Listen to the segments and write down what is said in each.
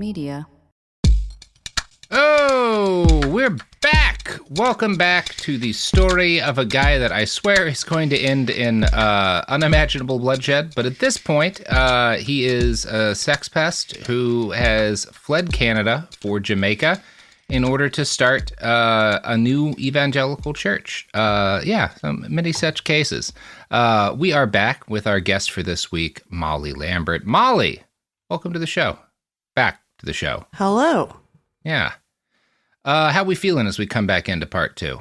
media. Oh, we're back! Welcome back to the story of a guy that I swear is going to end in unimaginable bloodshed. But at this point, he is a sex pest who has fled Canada for Jamaica in order to start a new evangelical church. So many such cases. We are back with our guest for this week, Molly Lambert. Molly, welcome to the show. Back to the show. Hello. Yeah. How we feeling as we come back into part 2?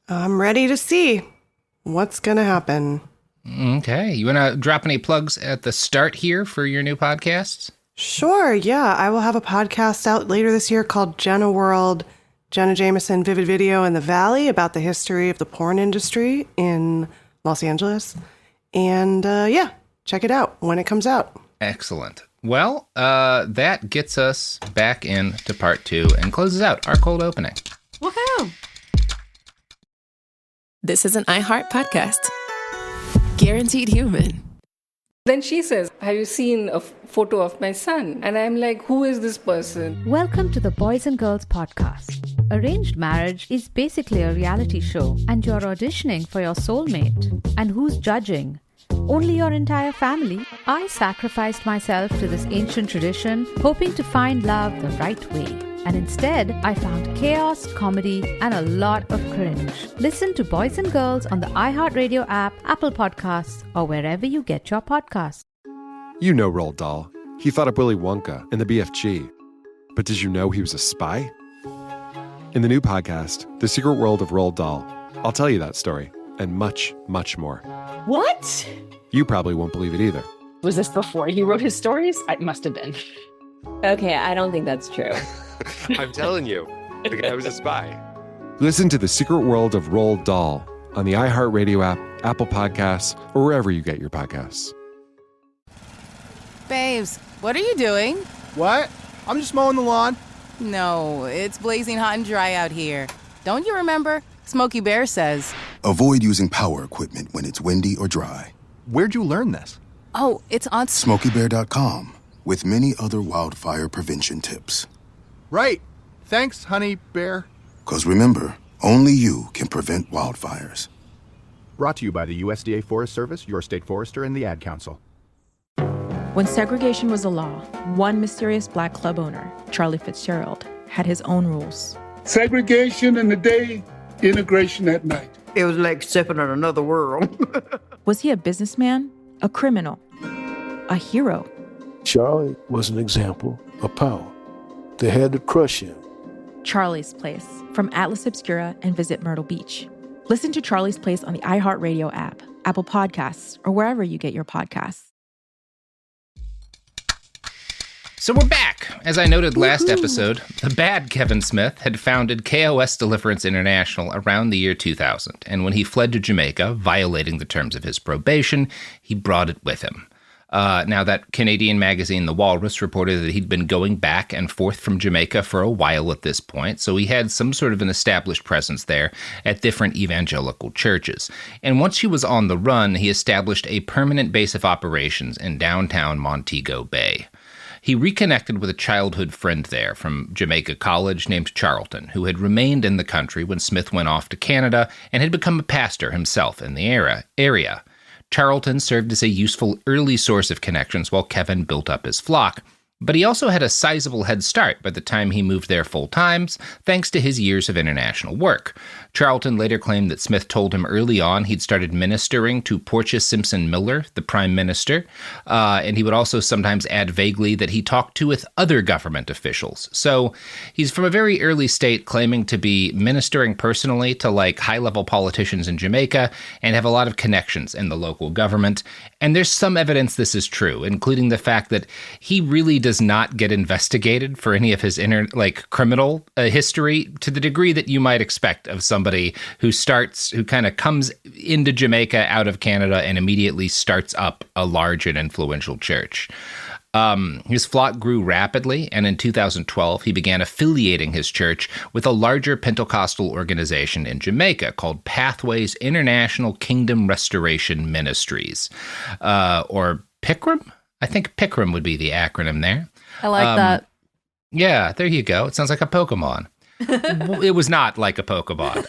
I'm ready to see what's going to happen. Okay. You want to drop any plugs at the start here for your new podcasts? Sure, yeah. I will have a podcast out later this year called Jenna World, Jenna Jameson Vivid Video in the Valley about the history of the porn industry in Los Angeles. And check it out when it comes out. Excellent. Well, that gets us back into part 2 and closes out our cold opening. Woohoo! This is an iHeart podcast. Guaranteed human. Then she says, have you seen a photo of my son? And I'm like, who is this person? Welcome to the Boys and Girls Podcast. Arranged marriage is basically a reality show, and you're auditioning for your soulmate. And who's judging? Only your entire family. I sacrificed myself to this ancient tradition, hoping to find love the right way. And instead, I found chaos, comedy, and a lot of cringe. Listen to Boys and Girls on the iHeartRadio app, Apple Podcasts, or wherever you get your podcasts. You know Roald Dahl. He thought up Willy Wonka and the BFG. But did you know he was a spy? In the new podcast, The Secret World of Roald Dahl, I'll tell you that story and much, much more. What? You probably won't believe it either. Was this before he wrote his stories? It must have been. Okay, I don't think that's true. I'm telling you, the guy was a spy. Listen to The Secret World of Roald Dahl on the iHeartRadio app, Apple Podcasts, or wherever you get your podcasts. Babes, what are you doing? What? I'm just mowing the lawn. No, it's blazing hot and dry out here. Don't you remember? Smokey Bear says. Avoid using power equipment when it's windy or dry. Where'd you learn this? Oh, it's on SmokeyBear.com with many other wildfire prevention tips. Right. Thanks, honey bear. 'Cause remember, only you can prevent wildfires. Brought to you by the USDA Forest Service, your state forester, and the Ad Council. When segregation was a law, one mysterious black club owner, Charlie Fitzgerald, had his own rules. Segregation in the day, integration at night. It was like stepping on another world. Was he a businessman, a criminal, a hero? Charlie was an example of power. They had to crush him. Charlie's Place, from Atlas Obscura and Visit Myrtle Beach. Listen to Charlie's Place on the iHeartRadio app, Apple Podcasts, or wherever you get your podcasts. So we're back. As I noted last episode, the bad Kevin Smith had founded KOS Deliverance International around the year 2000, and when he fled to Jamaica, violating the terms of his probation, he brought it with him. Now, that Canadian magazine, The Walrus, reported that he'd been going back and forth from Jamaica for a while at this point, so he had some sort of an established presence there at different evangelical churches. And once he was on the run, he established a permanent base of operations in downtown Montego Bay. He reconnected with a childhood friend there from Jamaica College named Charlton, who had remained in the country when Smith went off to Canada and had become a pastor himself in the area. Charlton served as a useful early source of connections while Kevin built up his flock. But he also had a sizable head start by the time he moved there full-time, thanks to his years of international work. Charlton later claimed that Smith told him early on he'd started ministering to Porteous Simpson Miller, the prime minister, and he would also sometimes add vaguely that he talked to with other government officials. So he's from a very early state claiming to be ministering personally to high-level politicians in Jamaica and have a lot of connections in the local government. And there's some evidence this is true, including the fact that he really does not get investigated for any of his criminal history to the degree that you might expect of somebody who kind of comes into Jamaica out of Canada and immediately starts up a large and influential church. His flock grew rapidly, and in 2012, he began affiliating his church with a larger Pentecostal organization in Jamaica called Pathways International Kingdom Restoration Ministries, or PICRM? I think PICRM would be the acronym there. I like that. Yeah, there you go. It sounds like a Pokemon. It was not like a Pokemon,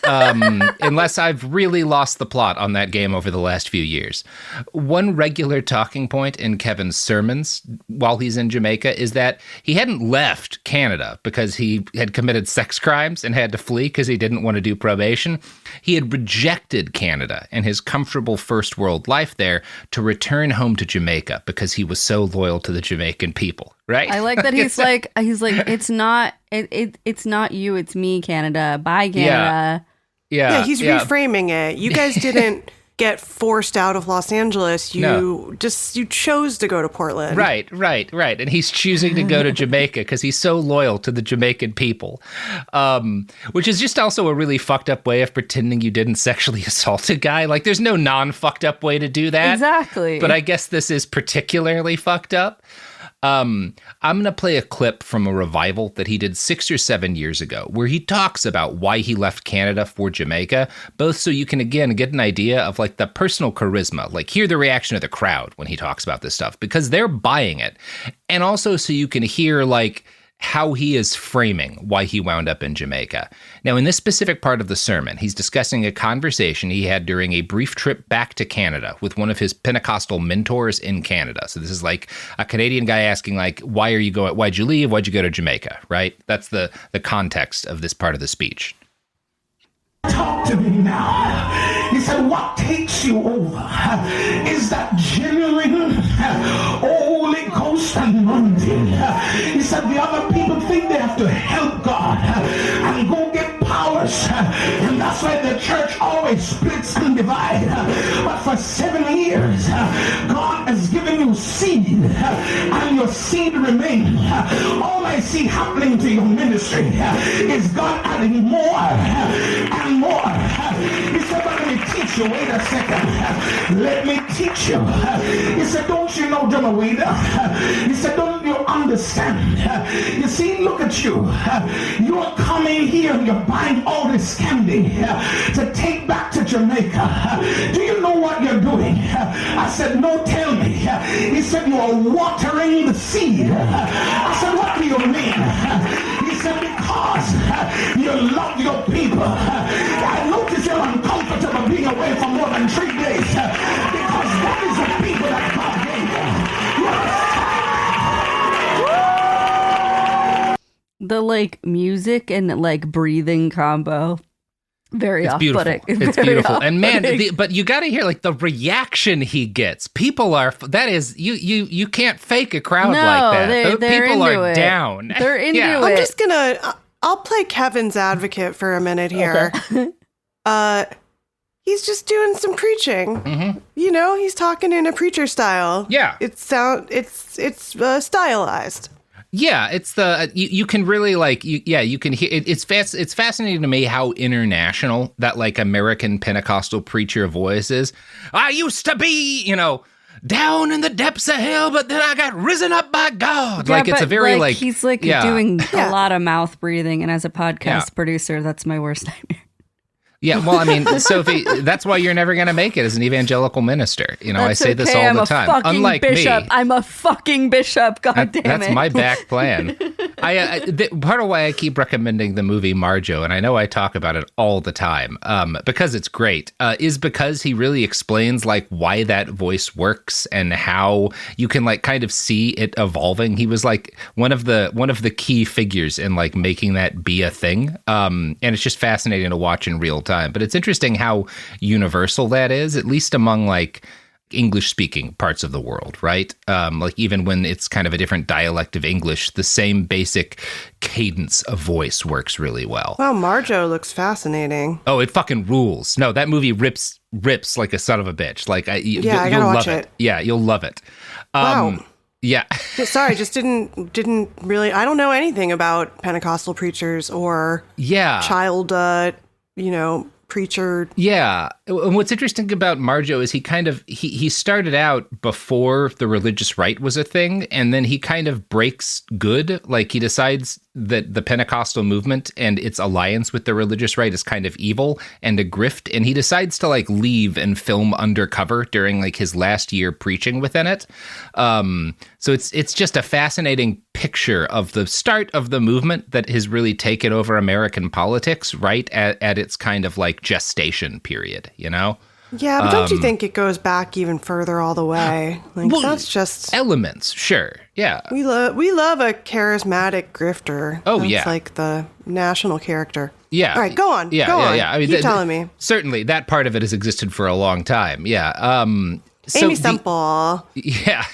unless I've really lost the plot on that game over the last few years. One regular talking point in Kevin's sermons while he's in Jamaica is that he hadn't left Canada because he had committed sex crimes and had to flee because he didn't want to do probation. He had rejected Canada and his comfortable first world life there to return home to Jamaica because he was so loyal to the Jamaican people. Right. I like that he's like it's not you, it's me, Canada. Bye, Canada. Yeah, he's reframing it. You guys didn't get forced out of Los Angeles. You chose to go to Portland. Right. And he's choosing to go to Jamaica because he's so loyal to the Jamaican people, which is just also a really fucked up way of pretending you didn't sexually assault a guy. Like, there's no non-fucked up way to do that. Exactly. But I guess this is particularly fucked up. I'm going to play a clip from a revival that he did 6 or 7 years ago, where he talks about why he left Canada for Jamaica, both so you can, again, get an idea of like the personal charisma, like hear the reaction of the crowd when he talks about this stuff, because they're buying it. And also so you can hear like how he is framing why he wound up in Jamaica. Now, in this specific part of the sermon, he's discussing a conversation he had during a brief trip back to Canada with one of his Pentecostal mentors in Canada. So this is like a Canadian guy asking, like, why'd you leave? Why'd you go to Jamaica? Right? That's the context of this part of the speech. Talk to me now. He said, what takes you over is that genuine Holy Ghost anointing. He said, the other people think they have to help God and go get powers. And that's why the church always splits and divides. But for 7 years, God has given you seed and your seed remains. All I see happening to your ministry is God adding more and more. He said, but let me teach you. Wait a second. Let me teach you. He said, don't you know, Jamaica? He said, don't you understand? You see, look at you. You're coming here and you're buying all this candy to take back to Jamaica. Do you know what you're doing? I said, no, tell me. He said, you are watering the seed. I said, what do you mean? He said, because you love your people. I notice you're uncomfortable being away for more than 3 days because that is the people that God gave you. The like music and like breathing combo. Very off-putting. It's beautiful. And man, but you got to hear like the reaction he gets. People are, that is, you can't fake a crowd like that. They're people into are it. down. They're into it. I'm just I'll play Kevin's advocate for a minute here. Okay. He's just doing some preaching. Mm-hmm. You know, he's talking in a preacher style. Yeah. It's stylized. Yeah, it's the you can really like you can hear it's fascinating to me how international that like American Pentecostal preacher voice is. I used to be, down in the depths of hell, but then I got risen up by God. Yeah, like it's a very like he's like doing a lot of mouth breathing, and as a podcast producer, that's my worst nightmare. Yeah, well, I mean, Sophie, that's why you're never going to make it as an evangelical minister. I say this all the time. Unlike bishop. me, I'm a fucking bishop. God damn it. That's my back plan. Part of why I keep recommending the movie Marjo, and I know I talk about it all the time, because it's great, is because he really explains like why that voice works and how you can like kind of see it evolving. He was like one of the key figures in like making that be a thing, and it's just fascinating to watch in real time. But it's interesting how universal that is, at least among like English-speaking parts of the world, right? Like even when it's kind of a different dialect of English, the same basic cadence of voice works really well. Wow, Marjo looks fascinating. Oh, it fucking rules. No, that movie rips like a son of a bitch. Like I gotta watch it. Yeah, you'll love it. Wow. Yeah. Sorry, just didn't really. I don't know anything about Pentecostal preachers or child preacher. Yeah. And what's interesting about Marjo is he started out before the religious right was a thing, and then he kind of breaks good. Like he decides that the Pentecostal movement and its alliance with the religious right is kind of evil and a grift, and he decides to like leave and film undercover during like his last year preaching within it. So it's just a fascinating picture of the start of the movement that has really taken over American politics, right at its kind of like gestation period, you know? Yeah, but don't you think it goes back even further all the way? Like, well, that's just elements, sure. Yeah. We love a charismatic grifter. Oh, that's yeah. like the national character. Yeah. All right, go on. Yeah, go on. yeah. I mean, keep telling me. Certainly, that part of it has existed for a long time. Yeah. Amy Semple. Yeah.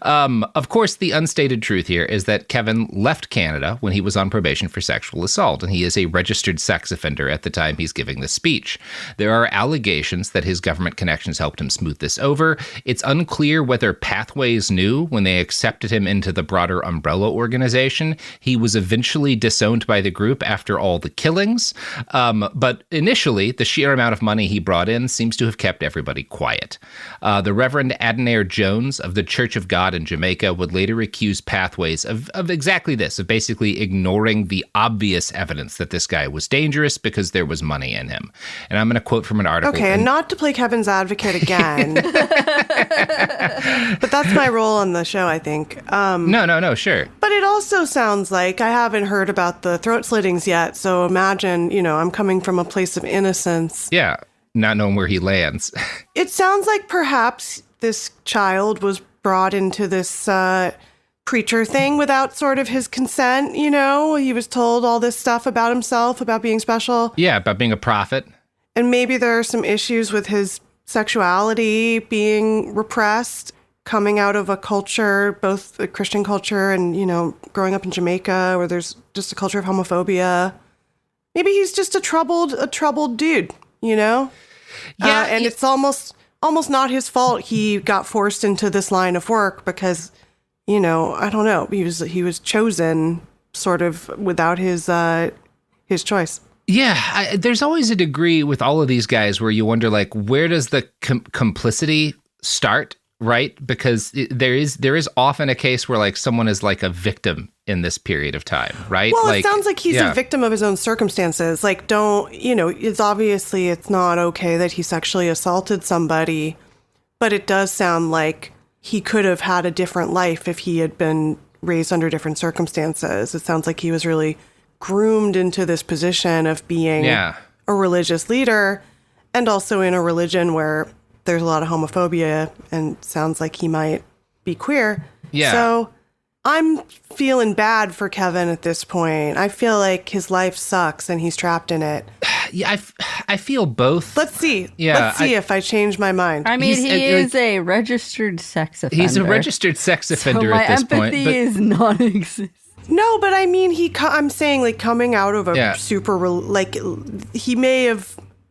Of course, the unstated truth here is that Kevin left Canada when he was on probation for sexual assault, and he is a registered sex offender at the time he's giving this speech. There are allegations that his government connections helped him smooth this over. It's unclear whether Pathways knew when they accepted him into the broader umbrella organization. He was eventually disowned by the group after all the killings, but initially, the sheer amount of money he brought in seems to have kept everybody quiet. The Reverend Adenair Jones of the Church of God in Jamaica would later accuse Pathways of exactly this, of basically ignoring the obvious evidence that this guy was dangerous because there was money in him. And I'm going to quote from an article. Okay, and not to play Kevin's advocate again, but that's my role on the show, I think. No, sure. But it also sounds like I haven't heard about the throat slittings yet, so imagine, I'm coming from a place of innocence. Yeah, not knowing where he lands. It sounds like perhaps this child was brought into this preacher thing without sort of his consent, He was told all this stuff about himself, about being special. Yeah, about being a prophet. And maybe there are some issues with his sexuality being repressed, coming out of a culture, both a Christian culture and, growing up in Jamaica where there's just a culture of homophobia. Maybe he's just a troubled dude, Yeah. And it's almost not his fault he got forced into this line of work because, I don't know, he was chosen sort of without his choice. Yeah, there's always a degree with all of these guys where you wonder, like, where does the complicity start, right? Because there is often a case where, like, someone is like a victim in this period of time, right? Well, like, it sounds like he's a victim of his own circumstances. Like, it's not okay that he sexually assaulted somebody, but it does sound like he could have had a different life if he had been raised under different circumstances. It sounds like he was really groomed into this position of being a religious leader and also in a religion where there's a lot of homophobia and sounds like he might be queer. Yeah. So I'm feeling bad for Kevin at this point. I feel like his life sucks and he's trapped in it. Yeah, I feel both. Let's see. Yeah, Let's see if I change my mind. I mean, he is a registered sex offender. He's a registered sex offender so at this point. My empathy is non-existent. No, but I mean, I'm saying like coming out of a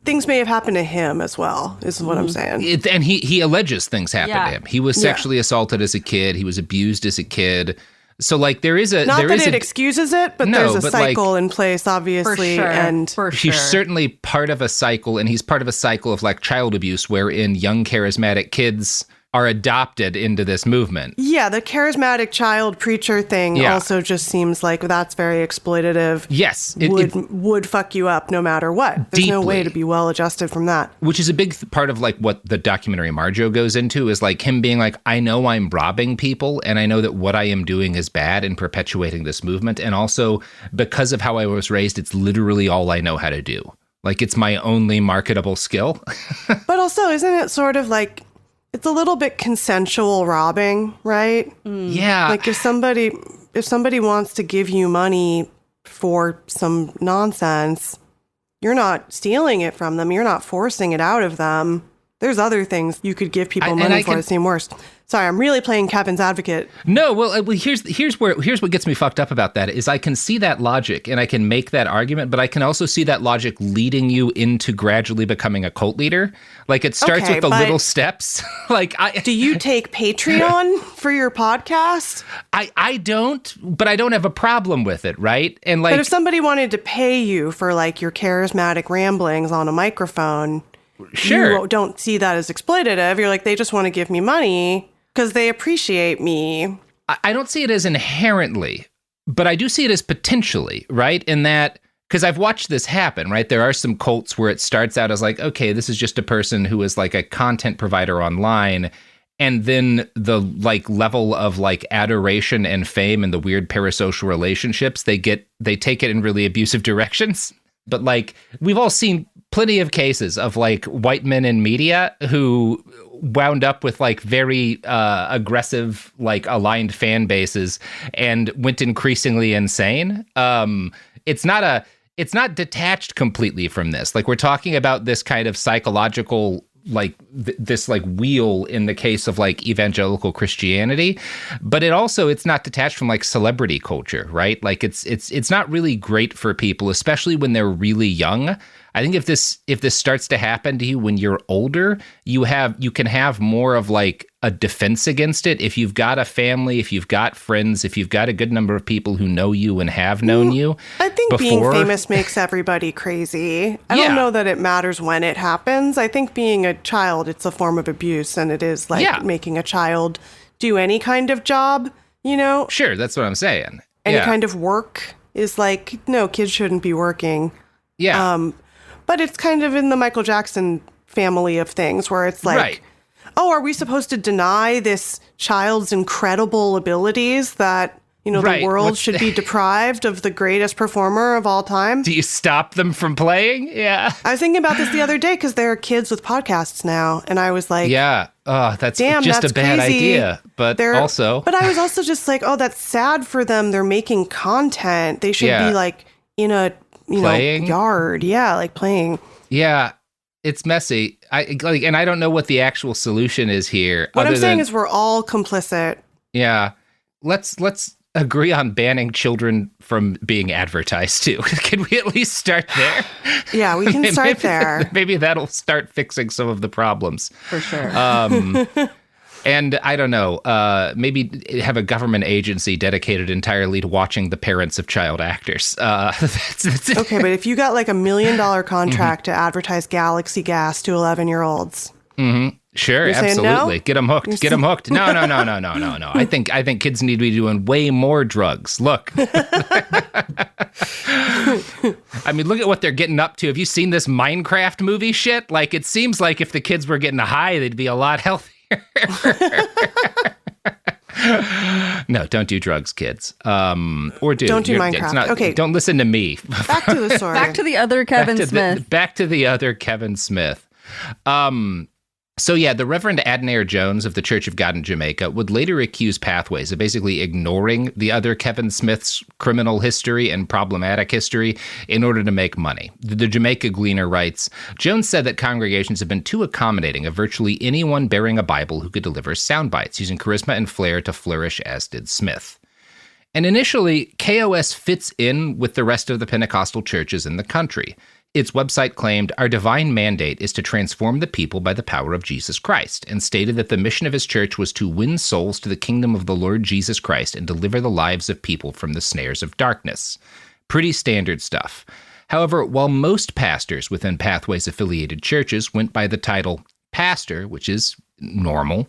things may have happened to him as well, is what I'm saying. And he alleges things happened to him. He was sexually assaulted as a kid. He was abused as a kid. So, like, there is a... Not that it excuses it, but there's a cycle in place, obviously. For sure. He's certainly part of a cycle, and he's part of a cycle of, like, child abuse wherein young charismatic kids are adopted into this movement. Yeah, the charismatic child preacher thing also just seems like that's very exploitative. Yes. Would fuck you up no matter what. There's no way to be well adjusted from that. Which is a big part of like what the documentary Marjo goes into is like him being like, I know I'm robbing people and I know that what I am doing is bad in perpetuating this movement. And also because of how I was raised, it's literally all I know how to do. Like it's my only marketable skill. But also, isn't it sort of like, it's a little bit consensual robbing, right? Yeah. Like if somebody wants to give you money for some nonsense, you're not stealing it from them. You're not forcing it out of them. There's other things you could give people money for that seem worse. Sorry, I'm really playing Kevin's advocate. No, well, here's what gets me fucked up about that is I can see that logic and I can make that argument, but I can also see that logic leading you into gradually becoming a cult leader. Like it starts with the little steps. Do you take Patreon for your podcast? I don't, but I don't have a problem with it, right? And like, but if somebody wanted to pay you for like your charismatic ramblings on a microphone, sure, you don't see that as exploitative. You're like, they just want to give me money because they appreciate me. I don't see it as inherently, but I do see it as potentially, right? In that, because I've watched this happen, right? There are some cults where it starts out as like, okay, this is just a person who is like a content provider online. and then the like level of like adoration and fame and the weird parasocial relationships they take it in really abusive directions. But like we've all seen plenty of cases of like white men in media who wound up with like very aggressive, like aligned fan bases and went increasingly insane. It's not detached completely from this. Like we're talking about this kind of psychological, like this like wheel in the case of like evangelical Christianity, but it's not detached from like celebrity culture, right? Like it's not really great for people, especially when they're really young. I think if this starts to happen to you when you're older, you can have more of like a defense against it. If you've got a family, if you've got friends, if you've got a good number of people who know you and have known you. I think being famous makes everybody crazy. I don't know that it matters when it happens. I think being a child, it's a form of abuse, and it is like making a child do any kind of job, you know? Sure, that's what I'm saying. Any kind of work is like, no, kids shouldn't be working. Yeah. But it's kind of in the Michael Jackson family of things where it's like, oh, are we supposed to deny this child's incredible abilities that, you know, the world should be deprived of the greatest performer of all time? Do you stop them from playing? Yeah. I was thinking about this the other day because there are kids with podcasts now. And I was like, that's damn, just that's a bad crazy. Idea. But also. But I was also just like, oh, that's sad for them. They're making content. They should be like in a, playing? Yard. Yeah, like playing. Yeah, it's messy. And I don't know what the actual solution is here. What I'm saying is we're all complicit. Yeah. Let's agree on banning children from being advertised to. Can we at least start there? Yeah, we can start there. Maybe that'll start fixing some of the problems. For sure. And I don't know, maybe have a government agency dedicated entirely to watching the parents of child actors. That's okay, but if you got like $1 million contract to advertise Galaxy Gas to 11-year-olds. Mm-hmm. Sure, absolutely. No? Get them hooked. Get them hooked. No. I think kids need to be doing way more drugs. Look. I mean, look at what they're getting up to. Have you seen this Minecraft movie shit? Like, it seems like if the kids were getting high, they'd be a lot healthier. No, don't do drugs, kids. Or do. Don't do Minecraft. Okay. Don't listen to me. Back to the story. Back to the other Kevin Smith. Back to the other Kevin Smith. So yeah, the Reverend Adnair Jones of the Church of God in Jamaica would later accuse Pathways of basically ignoring the other Kevin Smith's criminal history and problematic history in order to make money. The Jamaica Gleaner writes, Jones said that congregations have been too accommodating of virtually anyone bearing a Bible who could deliver sound bites, using charisma and flair to flourish, as did Smith. And initially, KOS fits in with the rest of the Pentecostal churches in the country. Its website claimed, our divine mandate is to transform the people by the power of Jesus Christ, and stated that the mission of his church was to win souls to the kingdom of the Lord Jesus Christ and deliver the lives of people from the snares of darkness. Pretty standard stuff. However, while most pastors within Pathways-affiliated churches went by the title pastor, which is normal,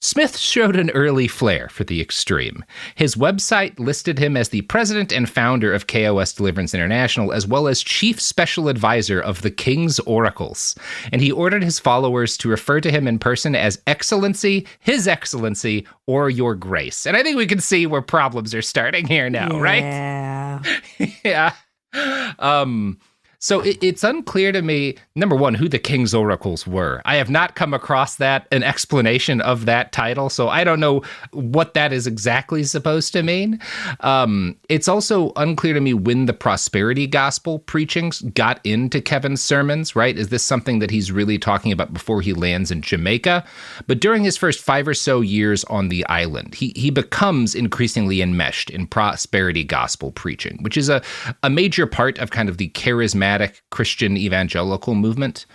Smith showed an early flair for the extreme. His website listed him as the president and founder of KOS Deliverance International, as well as chief special advisor of the King's Oracles. And he ordered his followers to refer to him in person as Excellency, His Excellency, or Your Grace. And I think we can see where problems are starting here now, right? Yeah. So it's unclear to me, number one, who the King's Oracles were. I have not come across an explanation of that title, so I don't know what that is exactly supposed to mean. It's also unclear to me when the prosperity gospel preachings got into Kevin's sermons, right? Is this something that he's really talking about before he lands in Jamaica? But during his first 5 or so years on the island, he becomes increasingly enmeshed in prosperity gospel preaching, which is a major part of kind of the charismatic Christian evangelical movement.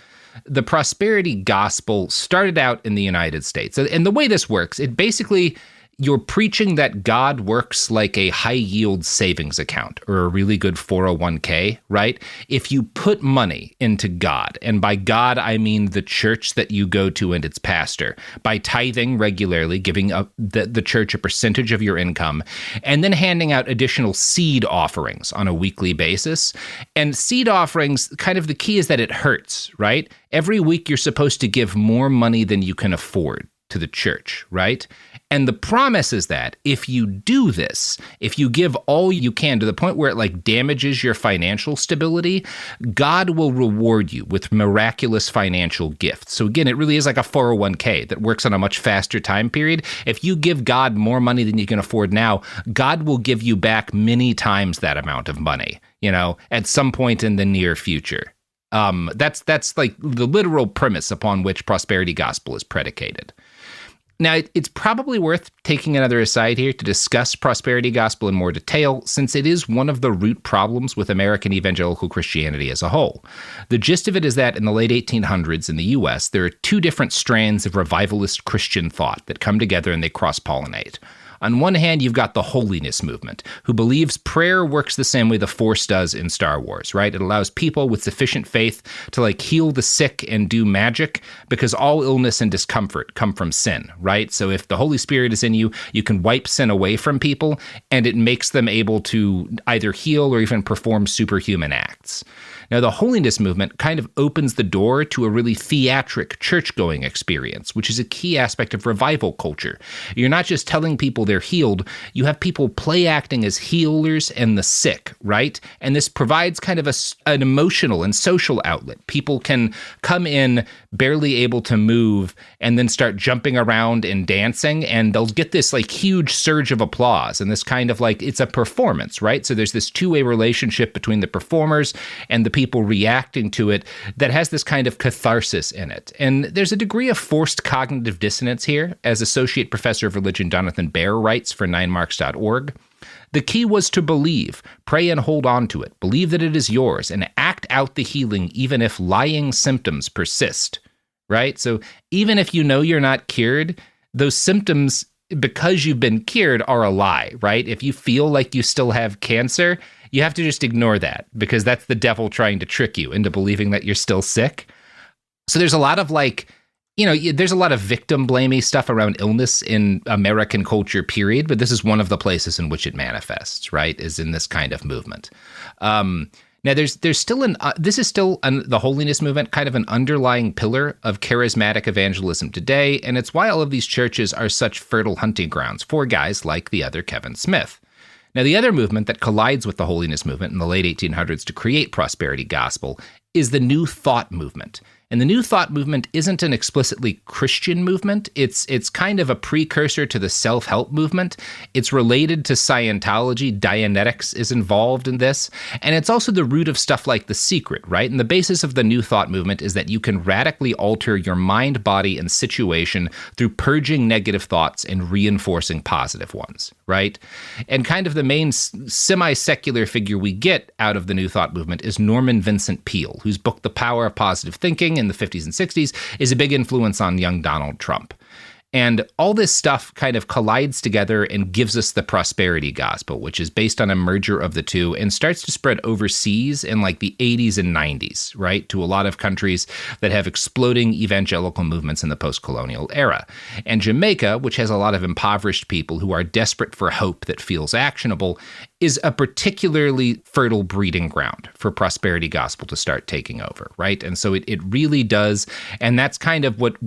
The prosperity gospel started out in the United States. And the way this works, it basically, you're preaching that God works like a high-yield savings account or a really good 401k, right? If you put money into God, and by God, I mean the church that you go to and its pastor, by tithing regularly, giving the church a percentage of your income, and then handing out additional seed offerings on a weekly basis. And seed offerings, kind of the key is that it hurts, right? Every week, you're supposed to give more money than you can afford to the church, right? And the promise is that if you do this, if you give all you can to the point where it like damages your financial stability, God will reward you with miraculous financial gifts. So again, it really is like a 401k that works on a much faster time period. If you give God more money than you can afford now, God will give you back many times that amount of money, at some point in the near future. That's like the literal premise upon which prosperity gospel is predicated. Now, it's probably worth taking another aside here to discuss prosperity gospel in more detail, since it is one of the root problems with American evangelical Christianity as a whole. The gist of it is that in the late 1800s in the U.S., there are two different strands of revivalist Christian thought that come together and they cross-pollinate. On one hand, you've got the holiness movement, who believes prayer works the same way the Force does in Star Wars, right? It allows people with sufficient faith to like heal the sick and do magic, because all illness and discomfort come from sin, right? So if the Holy Spirit is in you, you can wipe sin away from people, and it makes them able to either heal or even perform superhuman acts. Now, the holiness movement kind of opens the door to a really theatric church-going experience, which is a key aspect of revival culture. You're not just telling people they're healed, you have people play acting as healers and the sick, right? And this provides kind of an emotional and social outlet. People can come in barely able to move and then start jumping around and dancing, and they'll get this like huge surge of applause and this kind of like, it's a performance, right? So there's this two-way relationship between the performers and the people reacting to it that has this kind of catharsis in it. And there's a degree of forced cognitive dissonance here, as Associate Professor of Religion Jonathan Baer writes for 9marks.org. The key was to believe, pray and hold on to it, believe that it is yours, and act out the healing even if lying symptoms persist, right? So even if you know you're not cured, those symptoms, because you've been cured, are a lie, right? If you feel like you still have cancer, you have to just ignore that, because that's the devil trying to trick you into believing that you're still sick. So there's a lot of there's a lot of victim blamey stuff around illness in American culture, period. But this is one of the places in which it manifests, right? Is in this kind of movement. Now there's still the holiness movement, kind of an underlying pillar of charismatic evangelism today. And it's why all of these churches are such fertile hunting grounds for guys like the other Kevin Smith. Now, the other movement that collides with the holiness movement in the late 1800s to create prosperity gospel is the New Thought movement. And the New Thought movement isn't an explicitly Christian movement. It's kind of a precursor to the self-help movement. It's related to Scientology. Dianetics is involved in this. And it's also the root of stuff like The Secret, right? And the basis of the New Thought movement is that you can radically alter your mind, body, and situation through purging negative thoughts and reinforcing positive ones, right? And kind of the main semi-secular figure we get out of the New Thought movement is Norman Vincent Peale, whose book The Power of Positive Thinking in the 50s and 60s is a big influence on young Donald Trump. And all this stuff kind of collides together and gives us the prosperity gospel, which is based on a merger of the two and starts to spread overseas in like the 80s and 90s, right? To a lot of countries that have exploding evangelical movements in the post-colonial era. And Jamaica, which has a lot of impoverished people who are desperate for hope that feels actionable, is a particularly fertile breeding ground for prosperity gospel to start taking over, right? And so it really does, and that's kind of what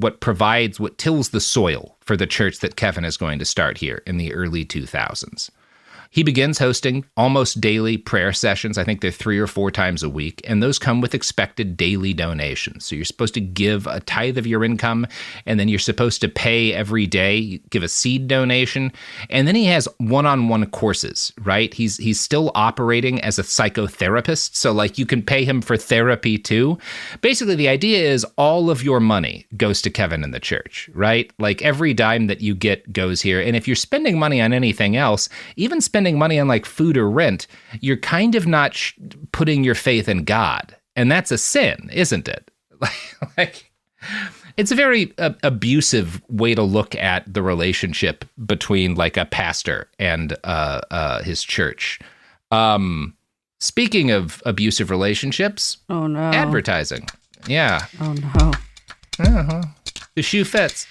tills the soil for the church that Kevin is going to start here in the early 2000s. He begins hosting almost daily prayer sessions. I think they're 3 or 4 times a week, and those come with expected daily donations. So you're supposed to give a tithe of your income, and then you're supposed to pay every day, you give a seed donation, and then he has one-on-one courses, right? He's still operating as a psychotherapist, so like you can pay him for therapy too. Basically, the idea is all of your money goes to Kevin in the church, right? Like every dime that you get goes here, and if you're spending money on anything else, even spending money on like food or rent, you're kind of not putting your faith in God. And that's a sin, isn't it? Like it's a very abusive way to look at the relationship between like a pastor and his church. Speaking of abusive relationships, oh no, advertising. Yeah. Oh no. Uh-huh. The shoe fits.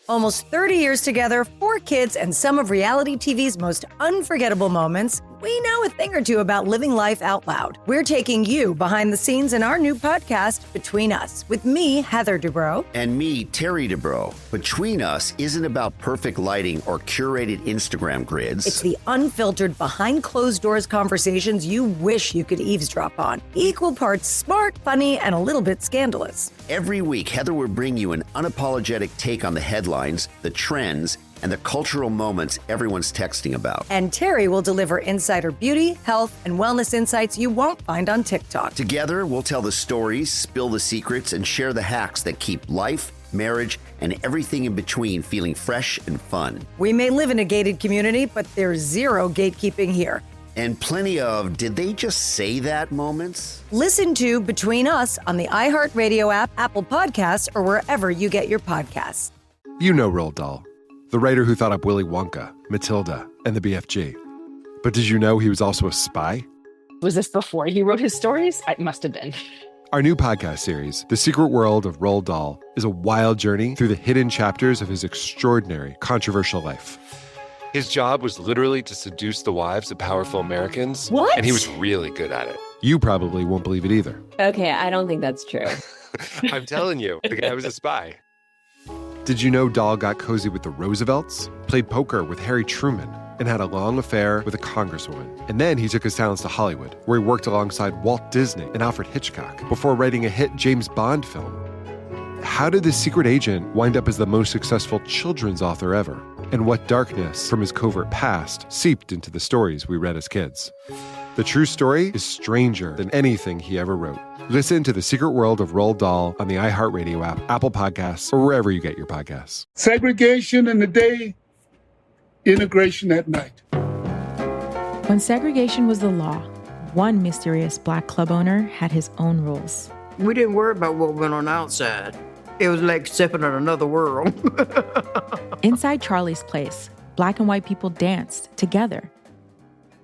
Almost 30 years together, 4 kids, and some of reality TV's most unforgettable moments. We know a thing or two about living life out loud. We're taking you behind the scenes in our new podcast, Between Us, with me, Heather Dubrow. And me, Terry Dubrow. Between Us isn't about perfect lighting or curated Instagram grids. It's the unfiltered, behind closed doors conversations you wish you could eavesdrop on. Equal parts smart, funny, and a little bit scandalous. Every week, Heather will bring you an unapologetic take on the headlines, the trends, and the cultural moments everyone's texting about. And Terry will deliver insider beauty, health, and wellness insights you won't find on TikTok. Together, we'll tell the stories, spill the secrets, and share the hacks that keep life, marriage, and everything in between feeling fresh and fun. We may live in a gated community, but there's zero gatekeeping here. And plenty of did they just say that moments? Listen to Between Us on the iHeartRadio app, Apple Podcasts, or wherever you get your podcasts. You know Roald Dahl, the writer who thought up Willy Wonka, Matilda, and the BFG. But did you know he was also a spy? Was this before he wrote his stories? It must have been. Our new podcast series, The Secret World of Roald Dahl, is a wild journey through the hidden chapters of his extraordinary, controversial life. His job was literally to seduce the wives of powerful Americans. What? And he was really good at it. You probably won't believe it either. Okay, I don't think that's true. I'm telling you, the guy was a spy. Did you know Dahl got cozy with the Roosevelts, played poker with Harry Truman, and had a long affair with a congresswoman? And then he took his talents to Hollywood, where he worked alongside Walt Disney and Alfred Hitchcock before writing a hit James Bond film. How did this secret agent wind up as the most successful children's author ever? And what darkness from his covert past seeped into the stories we read as kids? The true story is stranger than anything he ever wrote. Listen to The Secret World of Roald Dahl on the iHeartRadio app, Apple Podcasts, or wherever you get your podcasts. Segregation in the day, integration at night. When segregation was the law, one mysterious black club owner had his own rules. We didn't worry about what went on outside. It was like stepping in another world. Inside Charlie's Place, black and white people danced together.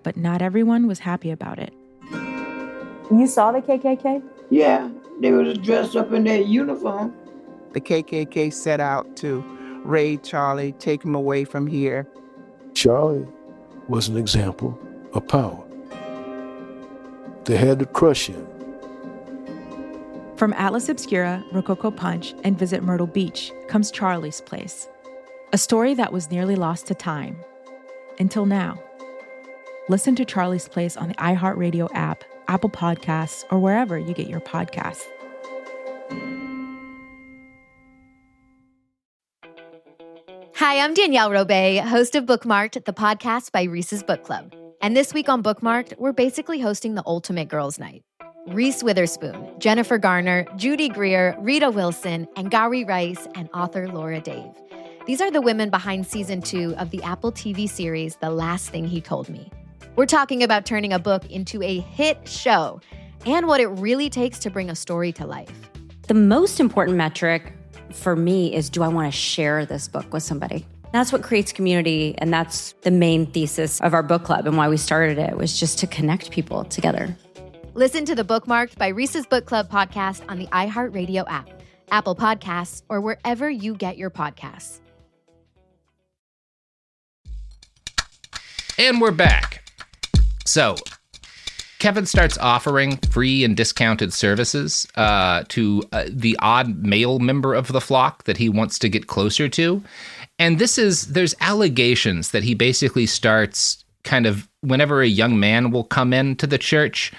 But not everyone was happy about it. You saw the KKK? Yeah, they was dressed up in their uniform. The KKK set out to raid Charlie, take him away from here. Charlie was an example of power. They had to crush him. From Atlas Obscura, Rococo Punch, and Visit Myrtle Beach comes Charlie's Place, a story that was nearly lost to time. Until now. Listen to Charlie's Place on the iHeartRadio app, Apple Podcasts, or wherever you get your podcasts. Hi, I'm Danielle Robay, host of Bookmarked, the podcast by Reese's Book Club. And this week on Bookmarked, we're basically hosting the ultimate girls' night. Reese Witherspoon, Jennifer Garner, Judy Greer, Rita Wilson, Angari Rice, and author Laura Dave. These are the women behind season 2 of the Apple TV series, The Last Thing He Told Me. We're talking about turning a book into a hit show and what it really takes to bring a story to life. The most important metric for me is, do I want to share this book with somebody? That's what creates community, and that's the main thesis of our book club and why we started it, was just to connect people together. Listen to the Bookmarked by Reese's Book Club podcast on the iHeartRadio app, Apple Podcasts, or wherever you get your podcasts. And we're back. So, Kevin starts offering free and discounted services to the odd male member of the flock that he wants to get closer to. And there's allegations that he basically starts kind of, whenever a young man will come into the church,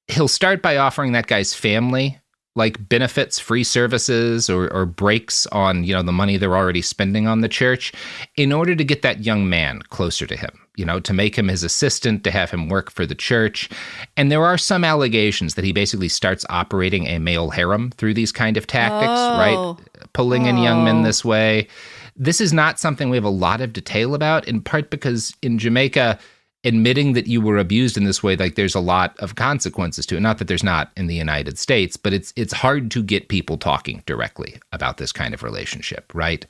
he'll start by offering that guy's family like benefits, free services, or breaks on, the money they're already spending on the church in order to get that young man closer to him, to make him his assistant, to have him work for the church. And there are some allegations that he basically starts operating a male harem through these kind of tactics, right? Pulling in young men this way. This is not something we have a lot of detail about, in part because in Jamaica, admitting that you were abused in this way, like, there's a lot of consequences to it. Not that there's not in the United States, but it's hard to get people talking directly about this kind of relationship, right?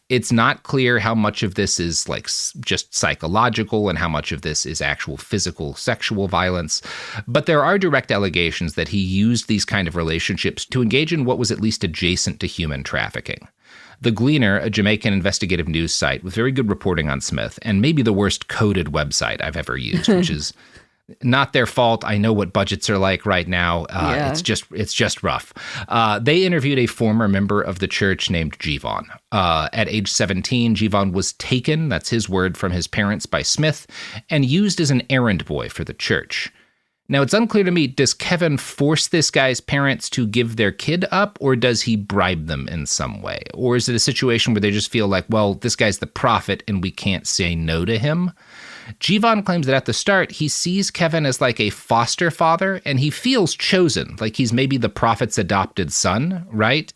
It's not clear how much of this is like just psychological and how much of this is actual physical, sexual violence. But there are direct allegations that he used these kind of relationships to engage in what was at least adjacent to human trafficking. The Gleaner, a Jamaican investigative news site with very good reporting on Smith, and maybe the worst coded website I've ever used, which is not their fault. I know what budgets are like right now. It's just rough. They interviewed a former member of the church named Jevon. At age 17, Jevon was taken, that's his word, from his parents by Smith and used as an errand boy for the church. Now, it's unclear to me, does Kevin force this guy's parents to give their kid up, or does he bribe them in some way? Or is it a situation where they just feel like, well, this guy's the prophet and we can't say no to him? Jevon claims that at the start, he sees Kevin as like a foster father, and he feels chosen, like he's maybe the prophet's adopted son, right?